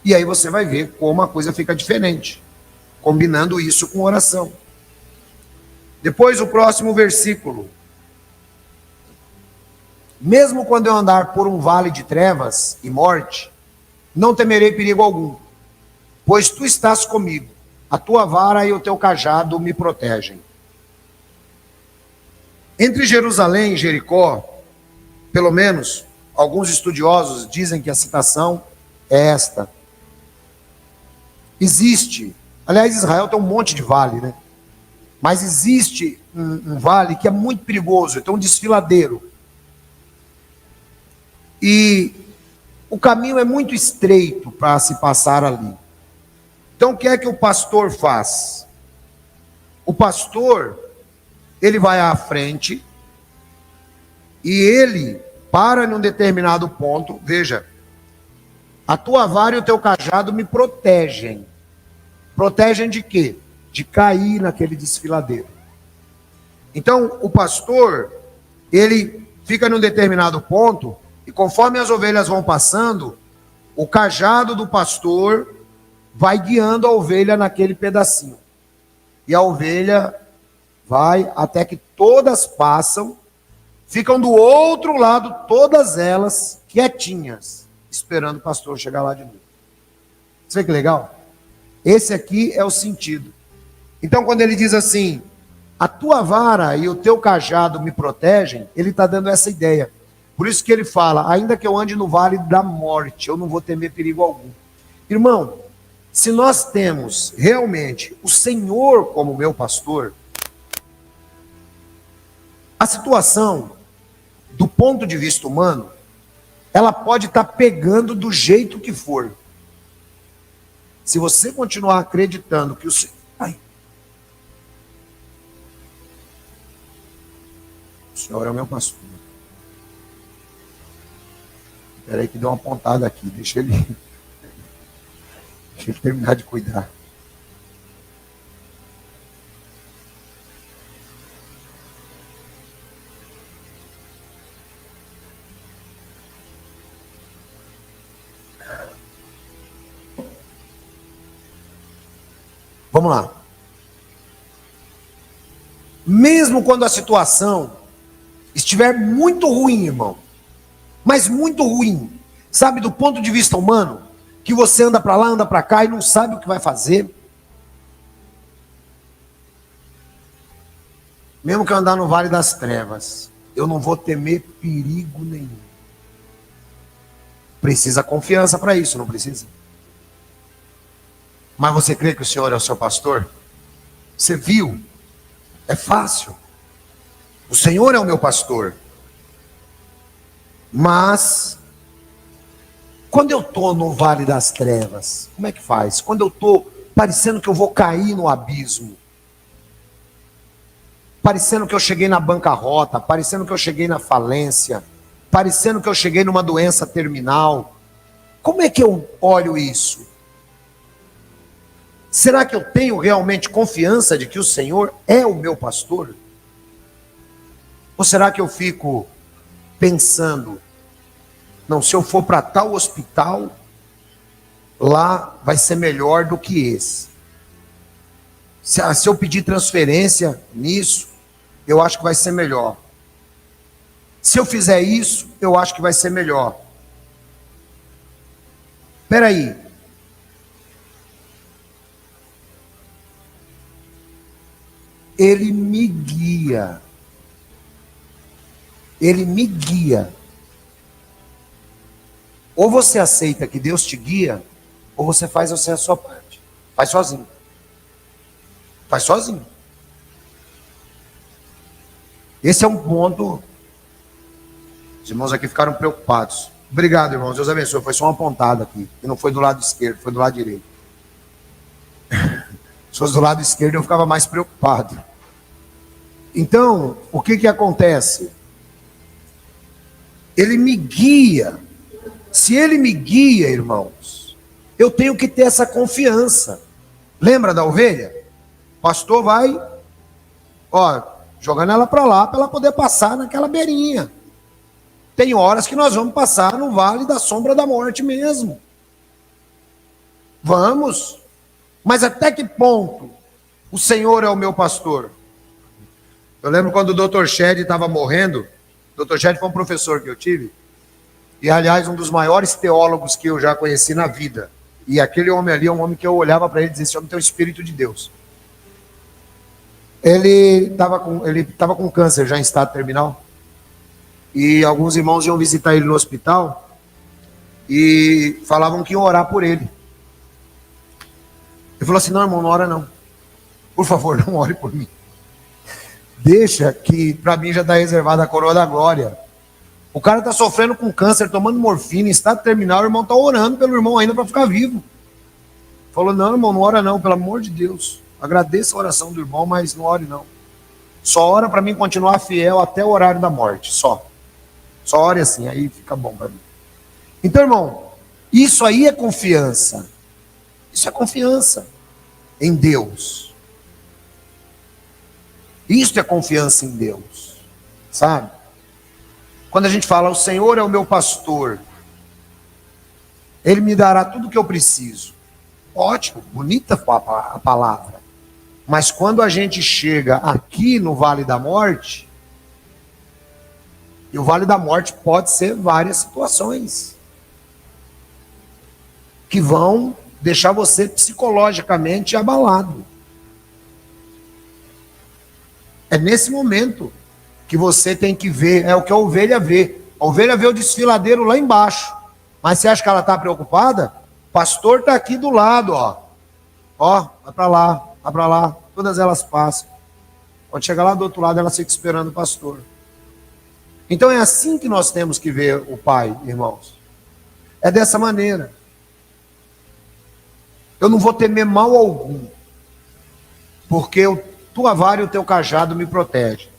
E aí você vai ver como a coisa fica diferente. Combinando isso com oração. Depois o próximo versículo. Mesmo quando eu andar por um vale de trevas e morte, não temerei perigo algum, pois tu estás comigo, a tua vara e o teu cajado me protegem. Entre Jerusalém e Jericó, pelo menos, alguns estudiosos dizem que a citação é esta. Existe, aliás, Israel tem um monte de vale, né? Mas existe um vale que é muito perigoso, tem um desfiladeiro. E o caminho é muito estreito para se passar ali. Então, o que é que o pastor faz? O pastor, ele vai à frente e ele para em um determinado ponto. Veja, a tua vara e o teu cajado me protegem. Protegem de quê? De cair naquele desfiladeiro. Então, o pastor, ele fica num determinado ponto e conforme as ovelhas vão passando, o cajado do pastor vai guiando a ovelha naquele pedacinho. E a ovelha vai até que todas passam, ficam do outro lado, todas elas quietinhas, esperando o pastor chegar lá de novo. Você vê que legal? Esse aqui é o sentido. Então, quando ele diz assim, a tua vara e o teu cajado me protegem, ele está dando essa ideia. Por isso que ele fala, ainda que eu ande no vale da morte, eu não vou temer perigo algum. Irmão, se nós temos realmente o Senhor como meu pastor, a situação, do ponto de vista humano, ela pode estar pegando do jeito que for. Se você continuar acreditando que o Senhor... O Senhor é o meu pastor. Espera aí que deu uma pontada aqui, deixa ele terminar de cuidar. Vamos lá. Mesmo quando a situação estiver muito ruim, irmão, mas muito ruim, sabe, do ponto de vista humano, que você anda para lá, anda para cá e não sabe o que vai fazer. Mesmo que eu andar no vale das trevas, eu não vou temer perigo nenhum. Precisa confiança para isso, não precisa? Mas você crê que o Senhor é o seu pastor? Você viu? É fácil. O Senhor é o meu pastor. Mas, quando eu estou no vale das trevas, como é que faz? Quando eu estou parecendo que eu vou cair no abismo, parecendo que eu cheguei na bancarrota, parecendo que eu cheguei na falência, parecendo que eu cheguei numa doença terminal, como é que eu olho isso? Será que eu tenho realmente confiança de que o Senhor é o meu pastor? Ou será que eu fico pensando, não, se eu for para tal hospital, lá vai ser melhor do que esse. Se eu pedir transferência nisso, eu acho que vai ser melhor. Se eu fizer isso, eu acho que vai ser melhor. Espera aí. Ele me guia. Ele me guia. Ou você aceita que Deus te guia, ou você faz a sua parte. Faz sozinho. Faz sozinho. Esse é um ponto. Os irmãos aqui ficaram preocupados. Obrigado, irmãos. Deus abençoe. Foi só uma pontada aqui. E não foi do lado esquerdo, foi do lado direito. Se fosse do lado esquerdo, eu ficava mais preocupado. Então, o que acontece? Ele me guia. Se ele me guia, irmãos, eu tenho que ter essa confiança. Lembra da ovelha? O pastor vai, jogando ela para lá, para ela poder passar naquela beirinha. Tem horas que nós vamos passar no vale da sombra da morte mesmo. Vamos. Mas até que ponto o Senhor é o meu pastor? Eu lembro quando o Dr. Shed estava morrendo. O Dr. Shed foi um professor que eu tive. E, aliás, um dos maiores teólogos que eu já conheci na vida. E aquele homem ali é um homem que eu olhava para ele e dizia, esse homem tem o Espírito de Deus. Ele estava com câncer já em estado terminal. E alguns irmãos iam visitar ele no hospital e falavam que iam orar por ele. Ele falou assim, não, irmão, não ora não. Por favor, não ore por mim. Deixa que para mim já está reservada a coroa da glória. O cara está sofrendo com câncer, tomando morfina, em estado terminal, o irmão está orando pelo irmão ainda para ficar vivo. Falou, não, irmão, não ora não, pelo amor de Deus. Agradeço a oração do irmão, mas não ore não. Só ora para mim continuar fiel até o horário da morte, só. Só ore assim, aí fica bom para mim. Então, irmão, isso aí é confiança. Isso é confiança em Deus. Isso é confiança em Deus, sabe? Quando a gente fala, o Senhor é o meu pastor, Ele me dará tudo o que eu preciso. Ótimo, bonita a palavra. Mas quando a gente chega aqui no Vale da Morte, e o Vale da Morte pode ser várias situações, que vão deixar você psicologicamente abalado. É nesse momento que você tem que ver, é o que a ovelha vê. A ovelha vê o desfiladeiro lá embaixo. Mas você acha que ela está preocupada? O pastor está aqui do lado, ó. Ó, vai para lá, vai para lá. Todas elas passam. Quando chegar lá do outro lado, ela fica esperando o pastor. Então é assim que nós temos que ver o Pai, irmãos. É dessa maneira. Eu não vou temer mal algum, porque tua vara e o teu cajado me protegem.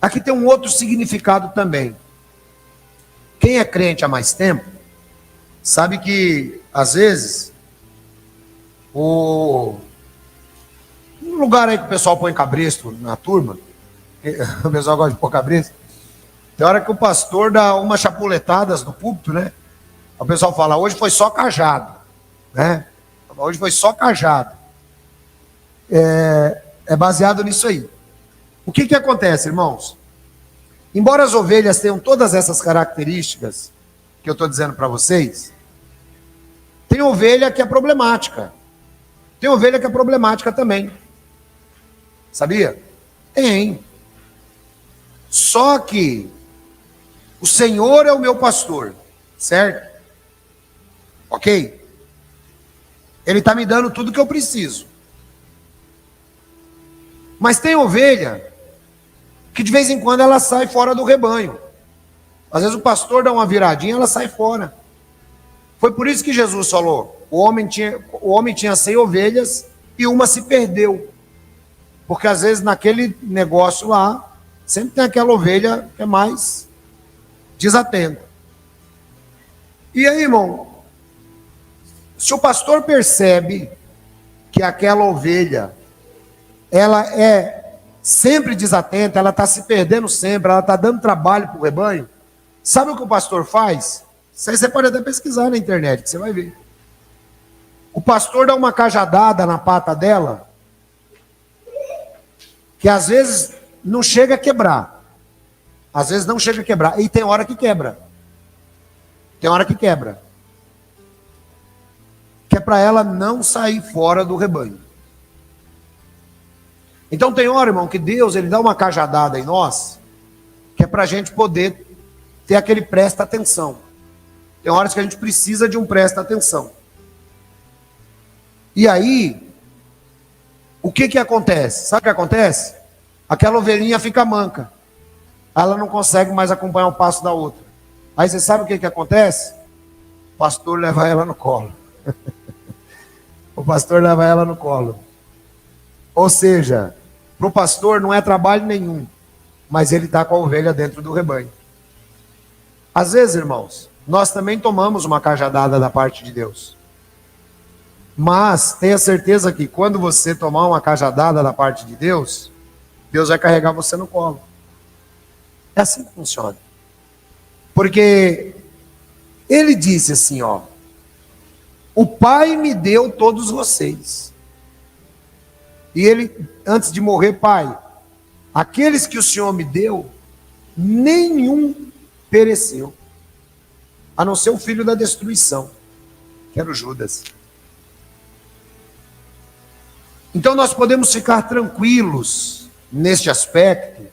Aqui tem um outro significado também. Quem é crente há mais tempo, sabe que, às vezes, no lugar aí que o pessoal põe cabresto na turma, o pessoal gosta de pôr cabresto, tem hora que o pastor dá umas chapuletadas no púlpito, né? O pessoal fala, hoje foi só cajado, né? Hoje foi só cajado. é baseado nisso aí. O que acontece, irmãos? Embora as ovelhas tenham todas essas características que eu estou dizendo para vocês, tem ovelha que é problemática. Tem ovelha que é problemática também. Sabia? Tem. Só que o Senhor é o meu pastor, certo? Ok? Ele está me dando tudo que eu preciso. Mas tem ovelha que de vez em quando ela sai fora do rebanho. Às vezes o pastor dá uma viradinha, ela sai fora. Foi por isso que Jesus falou, o homem tinha 100 ovelhas e uma se perdeu. Porque às vezes naquele negócio lá, sempre tem aquela ovelha que é mais desatenta. E aí, irmão, se o pastor percebe que aquela ovelha, ela é sempre desatenta, ela está se perdendo sempre, ela está dando trabalho para o rebanho, sabe o que o pastor faz? Isso aí você pode até pesquisar na internet, que você vai ver. O pastor dá uma cajadada na pata dela, que às vezes não chega a quebrar. Às vezes não chega a quebrar. E tem hora que quebra. Tem hora que quebra. Que é para ela não sair fora do rebanho. Então tem hora, irmão, que Deus ele dá uma cajadada em nós, que é para a gente poder ter aquele presta atenção. Tem horas que a gente precisa de um presta atenção. E aí, o que acontece? Sabe o que acontece? Aquela ovelhinha fica manca. Ela não consegue mais acompanhar o passo da outra. Aí você sabe o que acontece? O pastor leva ela no colo. O pastor leva ela no colo. Ou seja, para o pastor não é trabalho nenhum, mas ele está com a ovelha dentro do rebanho. Às vezes, irmãos, nós também tomamos uma cajadada da parte de Deus. Mas tenha certeza que quando você tomar uma cajadada da parte de Deus, Deus vai carregar você no colo. É assim que funciona. Porque ele disse assim, ó: o Pai me deu todos vocês. E ele, antes de morrer, Pai, aqueles que o Senhor me deu, nenhum pereceu, a não ser o filho da destruição, que era o Judas. Então nós podemos ficar tranquilos neste aspecto,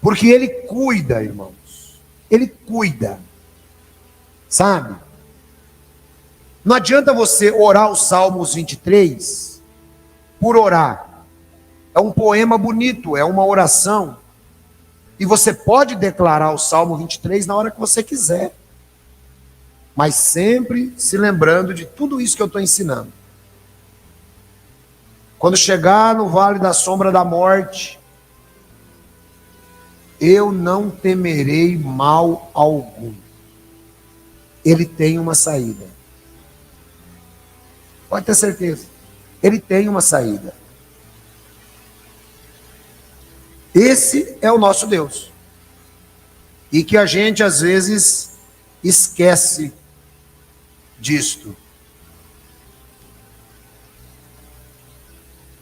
porque ele cuida, irmãos. Ele cuida. Sabe? Não adianta você orar os Salmos 23 por orar. É um poema bonito, é uma oração. E você pode declarar o Salmo 23 na hora que você quiser. Mas sempre se lembrando de tudo isso que eu estou ensinando. Quando chegar no vale da sombra da morte, eu não temerei mal algum. Ele tem uma saída. Pode ter certeza. Ele tem uma saída. Esse é o nosso Deus. E que a gente às vezes esquece disto.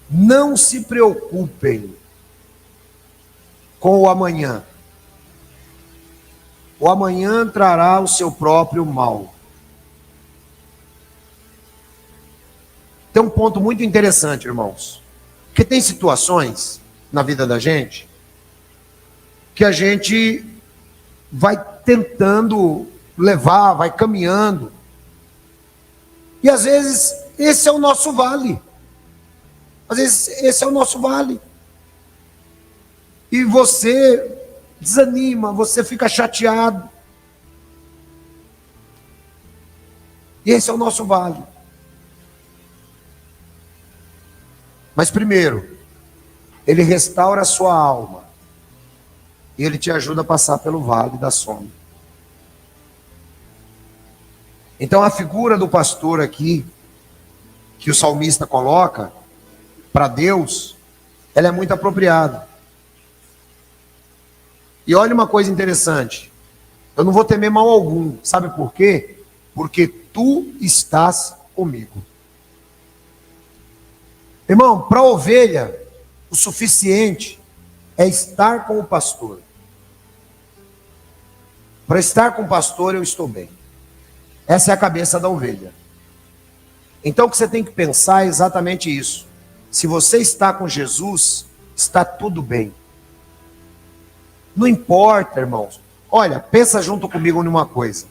Não se preocupem com o amanhã. O amanhã trará o seu próprio mal. Tem um ponto muito interessante, irmãos. Porque tem situações na vida da gente que a gente vai tentando levar, vai caminhando. E às vezes esse é o nosso vale. Às vezes esse é o nosso vale. E você desanima, você fica chateado. E esse é o nosso vale. Mas primeiro, ele restaura a sua alma. E ele te ajuda a passar pelo vale da sombra. Então a figura do pastor aqui, que o salmista coloca para Deus, ela é muito apropriada. E olha uma coisa interessante. Eu não vou temer mal algum. Sabe por quê? Porque tu estás comigo. Irmão, para a ovelha, o suficiente é estar com o pastor. Para estar com o pastor, eu estou bem. Essa é a cabeça da ovelha. Então, o que você tem que pensar é exatamente isso. Se você está com Jesus, está tudo bem. Não importa, irmãos. Olha, pensa junto comigo numa coisa.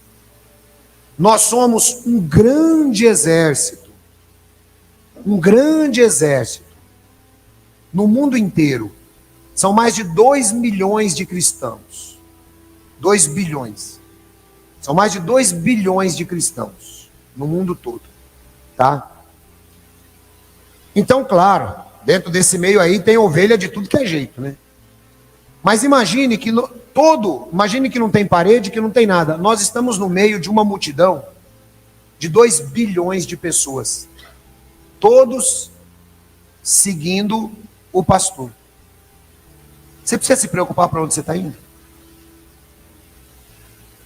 Nós somos um grande exército. Um grande exército. No mundo inteiro. São mais de 2 milhões de cristãos. 2 bilhões. São mais de 2 bilhões de cristãos. No mundo todo. Tá? Então, claro, dentro desse meio aí tem ovelha de tudo que é jeito, né? Mas imagine que imagine que não tem parede, que não tem nada. Nós estamos no meio de uma multidão de 2 bilhões de pessoas. Todos seguindo o pastor. Você precisa se preocupar para onde você está indo?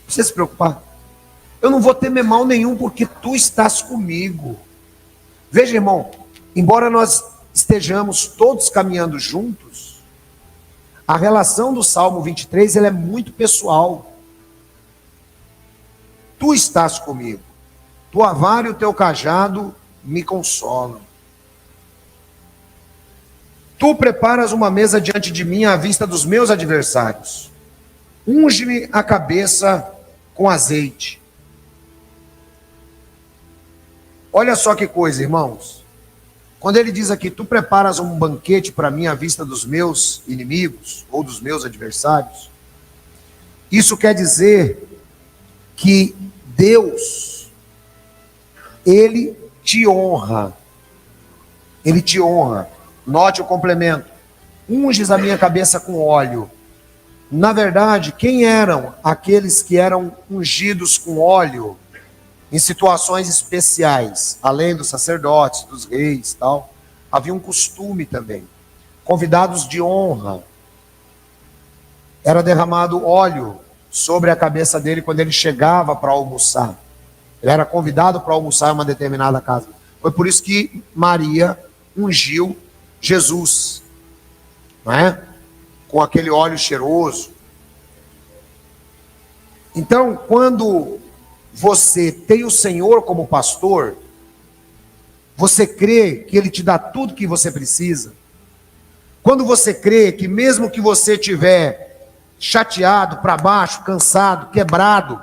Precisa se preocupar? Eu não vou temer mal nenhum, porque tu estás comigo. Veja, irmão, embora nós estejamos todos caminhando juntos, a relação do Salmo 23 ela é muito pessoal. Tu estás comigo. Tua vara e o teu cajado me consolam. Tu preparas uma mesa diante de mim à vista dos meus adversários. Unge-me a cabeça com azeite. Olha só que coisa, irmãos. Quando ele diz aqui, tu preparas um banquete para mim à vista dos meus inimigos, ou dos meus adversários, isso quer dizer que Deus, Ele te honra. Ele te honra. Note o complemento. Unges a minha cabeça com óleo. Na verdade, quem eram aqueles que eram ungidos com óleo em situações especiais? Além dos sacerdotes, dos reis e tal, havia um costume também. Convidados de honra. Era derramado óleo sobre a cabeça dele quando ele chegava para almoçar. Ele era convidado para almoçar em uma determinada casa. Foi por isso que Maria ungiu Jesus, não é? Com aquele óleo cheiroso. Então, quando você tem o Senhor como pastor, você crê que Ele te dá tudo que você precisa. Quando você crê que mesmo que você estiver chateado, para baixo, cansado, quebrado,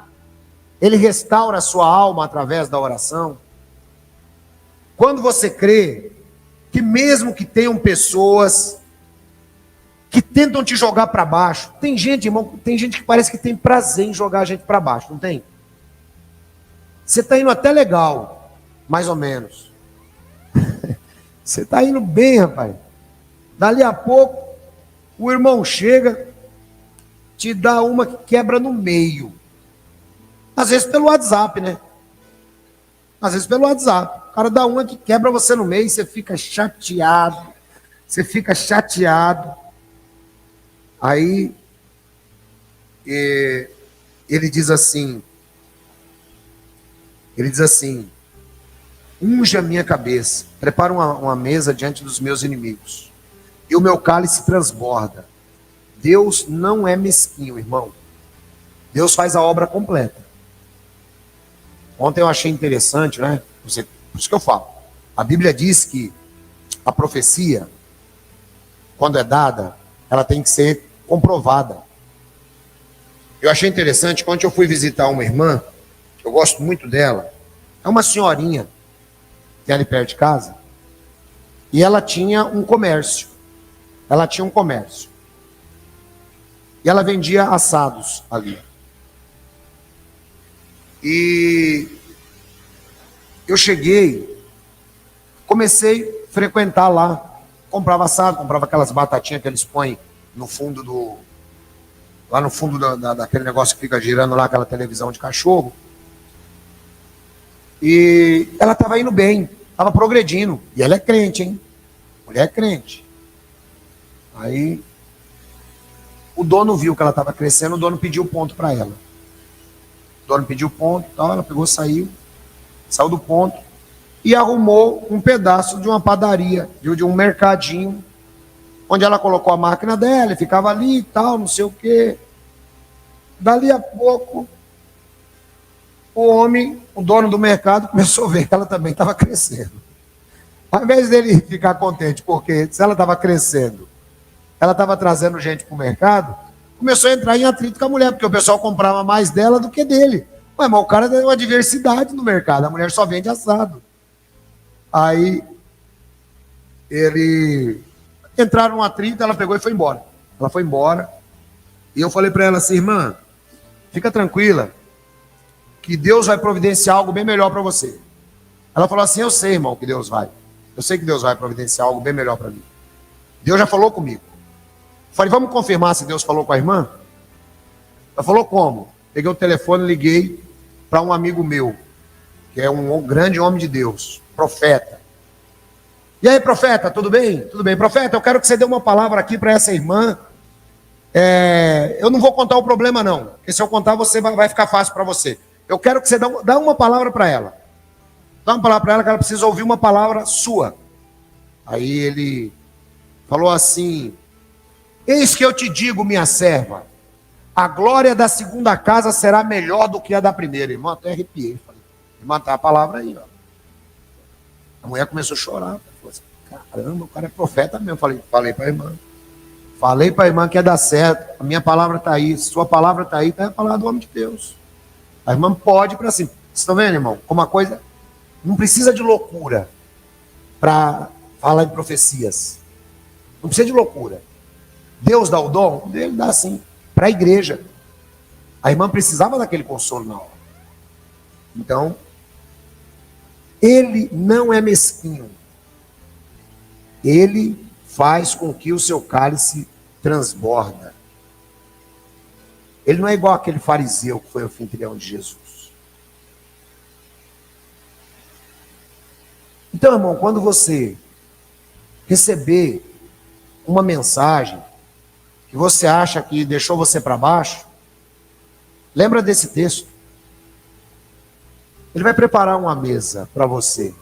Ele restaura a sua alma através da oração. Quando você crê que mesmo que tenham pessoas que tentam te jogar para baixo, tem gente, irmão, tem gente que parece que tem prazer em jogar a gente para baixo, não tem? Você está indo até legal, mais ou menos. Você está indo bem, rapaz. Dali a pouco, o irmão chega, te dá uma que quebra no meio. Às vezes pelo WhatsApp, né? Às vezes pelo WhatsApp. O cara dá uma que quebra você no meio e você fica chateado. Você fica chateado. Aí, ele diz assim, unge a minha cabeça, prepara uma mesa diante dos meus inimigos, e o meu cálice transborda. Deus não é mesquinho, irmão. Deus faz a obra completa. Ontem eu achei interessante, né? Por isso que eu falo. A Bíblia diz que a profecia, quando é dada, ela tem que ser comprovada. Eu achei interessante, quando eu fui visitar uma irmã, eu gosto muito dela, é uma senhorinha, que é ali perto de casa, e ela tinha um comércio. E ela vendia assados ali. E eu cheguei, comecei a frequentar lá, comprava assado, comprava aquelas batatinhas que eles põem no fundo lá no fundo daquele negócio que fica girando lá, aquela televisão de cachorro. E ela estava indo bem, estava progredindo. E ela é crente, hein? Mulher é crente. Aí o dono viu que ela estava crescendo, o dono pediu ponto para ela. O dono pediu ponto, tal, ela pegou, saiu do ponto. e arrumou um pedaço de uma padaria, de um mercadinho, onde ela colocou a máquina dela, e ficava ali e tal, não sei o quê. Dali a pouco, o homem, o dono do mercado, começou a ver que ela também estava crescendo. Ao invés dele ficar contente, porque se ela estava crescendo, ela estava trazendo gente para o mercado, começou a entrar em atrito com a mulher, porque o pessoal comprava mais dela do que dele. Mas o cara tem uma diversidade no mercado, a mulher só vende assado. Aí, ele entraram em atrito, ela pegou e foi embora. Ela foi embora, e eu falei para ela assim, irmã, fica tranquila, que Deus vai providenciar algo bem melhor para você. Ela falou assim, eu sei, irmão, que Deus vai. Eu sei que Deus vai providenciar algo bem melhor para mim. Deus já falou comigo. Falei, vamos confirmar se Deus falou com a irmã? Ela falou como? Peguei o telefone e liguei para um amigo meu, que é um grande homem de Deus, profeta. E aí, profeta, tudo bem? Tudo bem. Profeta, eu quero que você dê uma palavra aqui para essa irmã. Eu não vou contar o problema, não, porque se eu contar, vai ficar fácil para você. Eu quero que você dê uma palavra para ela. Dá uma palavra para ela, que ela precisa ouvir uma palavra sua. Aí ele falou assim, eis que eu te digo, minha serva, a glória da segunda casa será melhor do que a da primeira. Irmão, até arrepiei. Falei, irmã, tá a palavra aí, ó. A mulher começou a chorar. Falou assim, caramba, o cara é profeta mesmo. Falei para a irmã. Falei para a irmã que ia dar certo. A minha palavra está aí. Se sua palavra está aí, está a palavra do homem de Deus. A irmã pode ir para cima. Vocês estão vendo, irmão? Como uma coisa... Não precisa de loucura para falar em profecias. Não precisa de loucura. Deus dá o dom? Ele dá sim. Para a igreja. A irmã precisava daquele consolo na hora. Então, ele não é mesquinho. Ele faz com que o seu cálice transborda. Ele não é igual aquele fariseu que foi o anfitrião de Jesus. Então, irmão, quando você receber uma mensagem que você acha que deixou você para baixo, lembra desse texto. Ele vai preparar uma mesa para você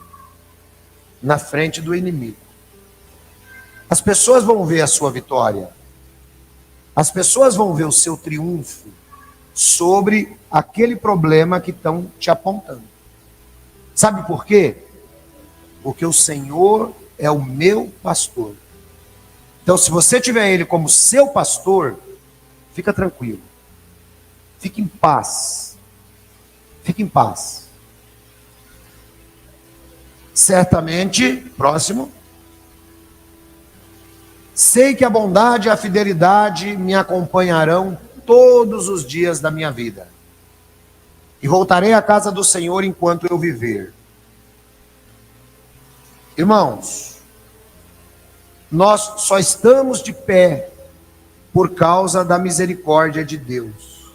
na frente do inimigo. As pessoas vão ver a sua vitória. As pessoas vão ver o seu triunfo sobre aquele problema que estão te apontando. Sabe por quê? Porque o Senhor é o meu pastor. Então, se você tiver Ele como seu pastor, fica tranquilo. Fique em paz. Fique em paz. Certamente, próximo. Sei que a bondade e a fidelidade me acompanharão todos os dias da minha vida. E voltarei à casa do Senhor enquanto eu viver. Irmãos, nós só estamos de pé por causa da misericórdia de Deus.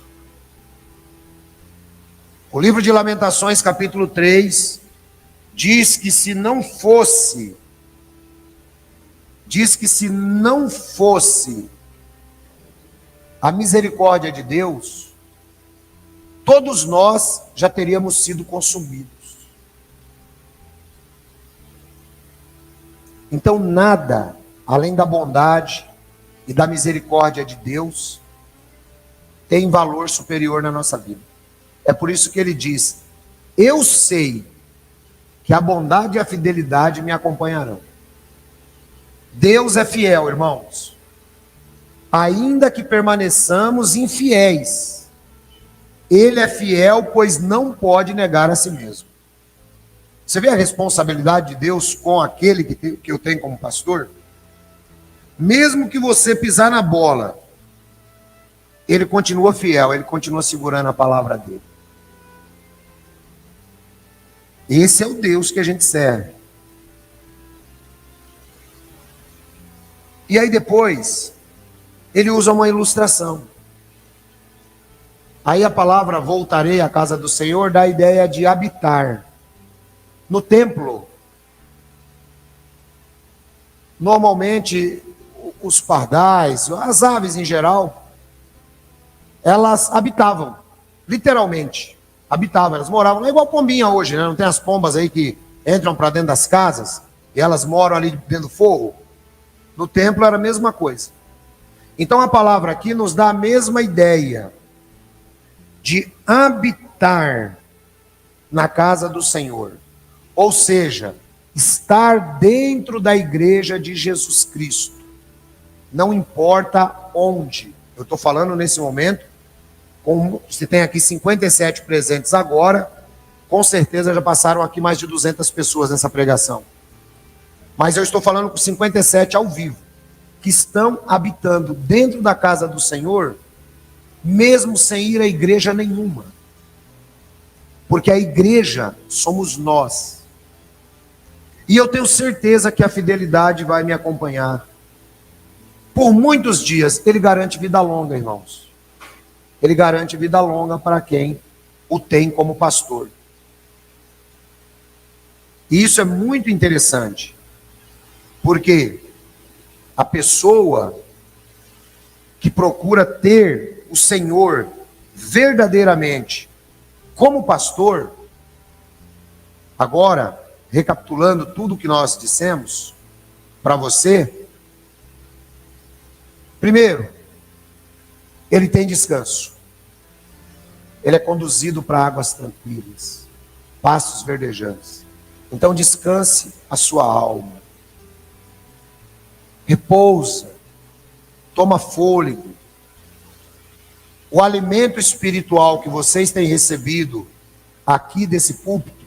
O livro de Lamentações, capítulo 3, diz que se não fosse a misericórdia de Deus, todos nós já teríamos sido consumidos. Então, nada além da bondade e da misericórdia de Deus tem valor superior na nossa vida. É por isso que ele diz: eu sei que a bondade e a fidelidade me acompanharão. Deus é fiel, irmãos. Ainda que permaneçamos infiéis, Ele é fiel, pois não pode negar a si mesmo. Você vê a responsabilidade de Deus com aquele que eu tenho como pastor? Mesmo que você pisar na bola, Ele continua fiel, Ele continua segurando a palavra dele. Esse é o Deus que a gente serve. E aí depois, ele usa uma ilustração. Aí a palavra voltarei à casa do Senhor dá a ideia de habitar. No templo, normalmente os pardais, as aves em geral, elas habitavam, literalmente, habitavam, elas moravam, não é igual pombinha hoje, né? Não tem as pombas aí que entram para dentro das casas e elas moram ali dentro do forro. No templo era a mesma coisa. Então a palavra aqui nos dá a mesma ideia de habitar na casa do Senhor. Ou seja, estar dentro da igreja de Jesus Cristo. Não importa onde. Eu estou falando nesse momento, se tem aqui 57 presentes agora, com certeza já passaram aqui mais de 200 pessoas nessa pregação. Mas eu estou falando com 57 ao vivo, que estão habitando dentro da casa do Senhor, mesmo sem ir à igreja nenhuma. Porque a igreja somos nós. E eu tenho certeza que a fidelidade vai me acompanhar por muitos dias. Ele garante vida longa, irmãos. Ele garante vida longa para quem o tem como pastor. E isso é muito interessante. Porque a pessoa que procura ter o Senhor verdadeiramente como pastor, agora, recapitulando tudo que nós dissemos para você, primeiro, ele tem descanso. Ele é conduzido para águas tranquilas, pastos verdejantes. Então descanse a sua alma. Repousa, toma fôlego. O alimento espiritual que vocês têm recebido aqui desse púlpito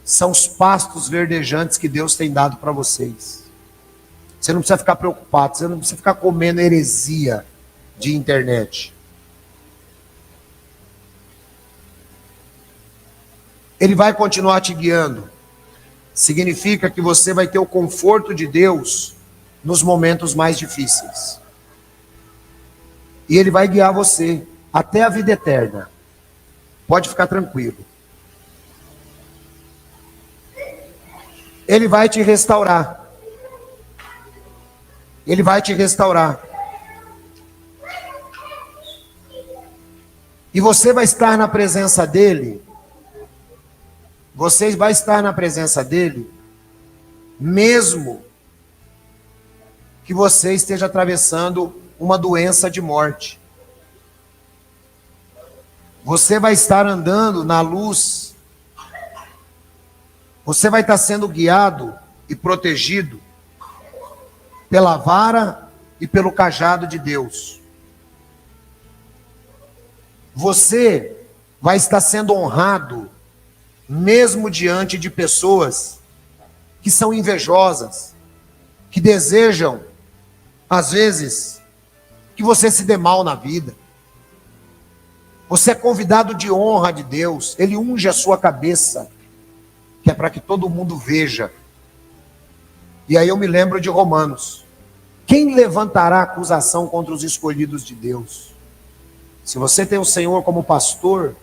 são os pastos verdejantes que Deus tem dado para vocês. Você não precisa ficar preocupado, você não precisa ficar comendo heresia de internet. Ele vai continuar te guiando. Significa que você vai ter o conforto de Deus nos momentos mais difíceis. E Ele vai guiar você até a vida eterna. Pode ficar tranquilo. Ele vai te restaurar. Ele vai te restaurar. E você vai estar na presença dEle. Você vai estar na presença dEle, mesmo que você esteja atravessando uma doença de morte. Você vai estar andando na luz. Você vai estar sendo guiado e protegido pela vara e pelo cajado de Deus. Você vai estar sendo honrado, mesmo diante de pessoas que são invejosas, que desejam, às vezes, que você se dê mal na vida. Você é convidado de honra de Deus. Ele unge a sua cabeça, que é para que todo mundo veja. E aí eu me lembro de Romanos. Quem levantará acusação contra os escolhidos de Deus? Se você tem o Senhor como pastor,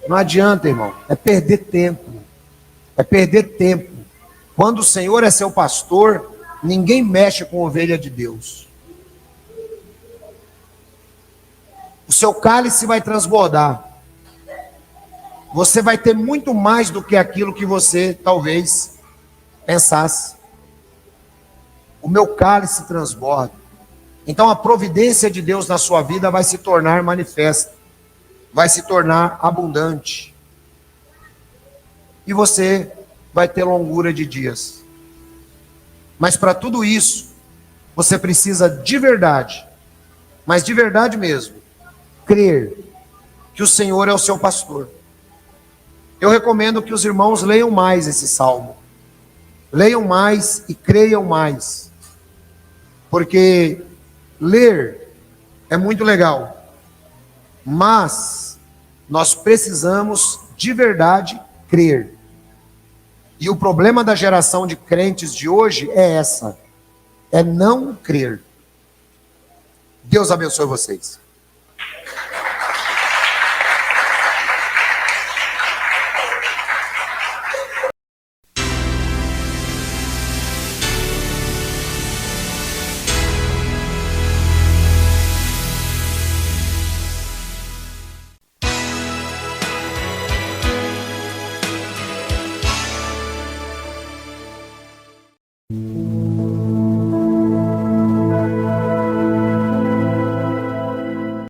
não adianta, irmão. É perder tempo. É perder tempo. Quando o Senhor é seu pastor, ninguém mexe com a ovelha de Deus. O seu cálice vai transbordar. Você vai ter muito mais do que aquilo que você talvez pensasse. O meu cálice transborda. Então a providência de Deus na sua vida vai se tornar manifesta. Vai se tornar abundante. E você vai ter longura de dias. Mas para tudo isso, você precisa de verdade, mas de verdade mesmo, crer que o Senhor é o seu pastor. Eu recomendo que os irmãos leiam mais esse salmo. Leiam mais e creiam mais. Porque ler é muito legal. Mas nós precisamos de verdade crer. E o problema da geração de crentes de hoje é essa. É não crer. Deus abençoe vocês.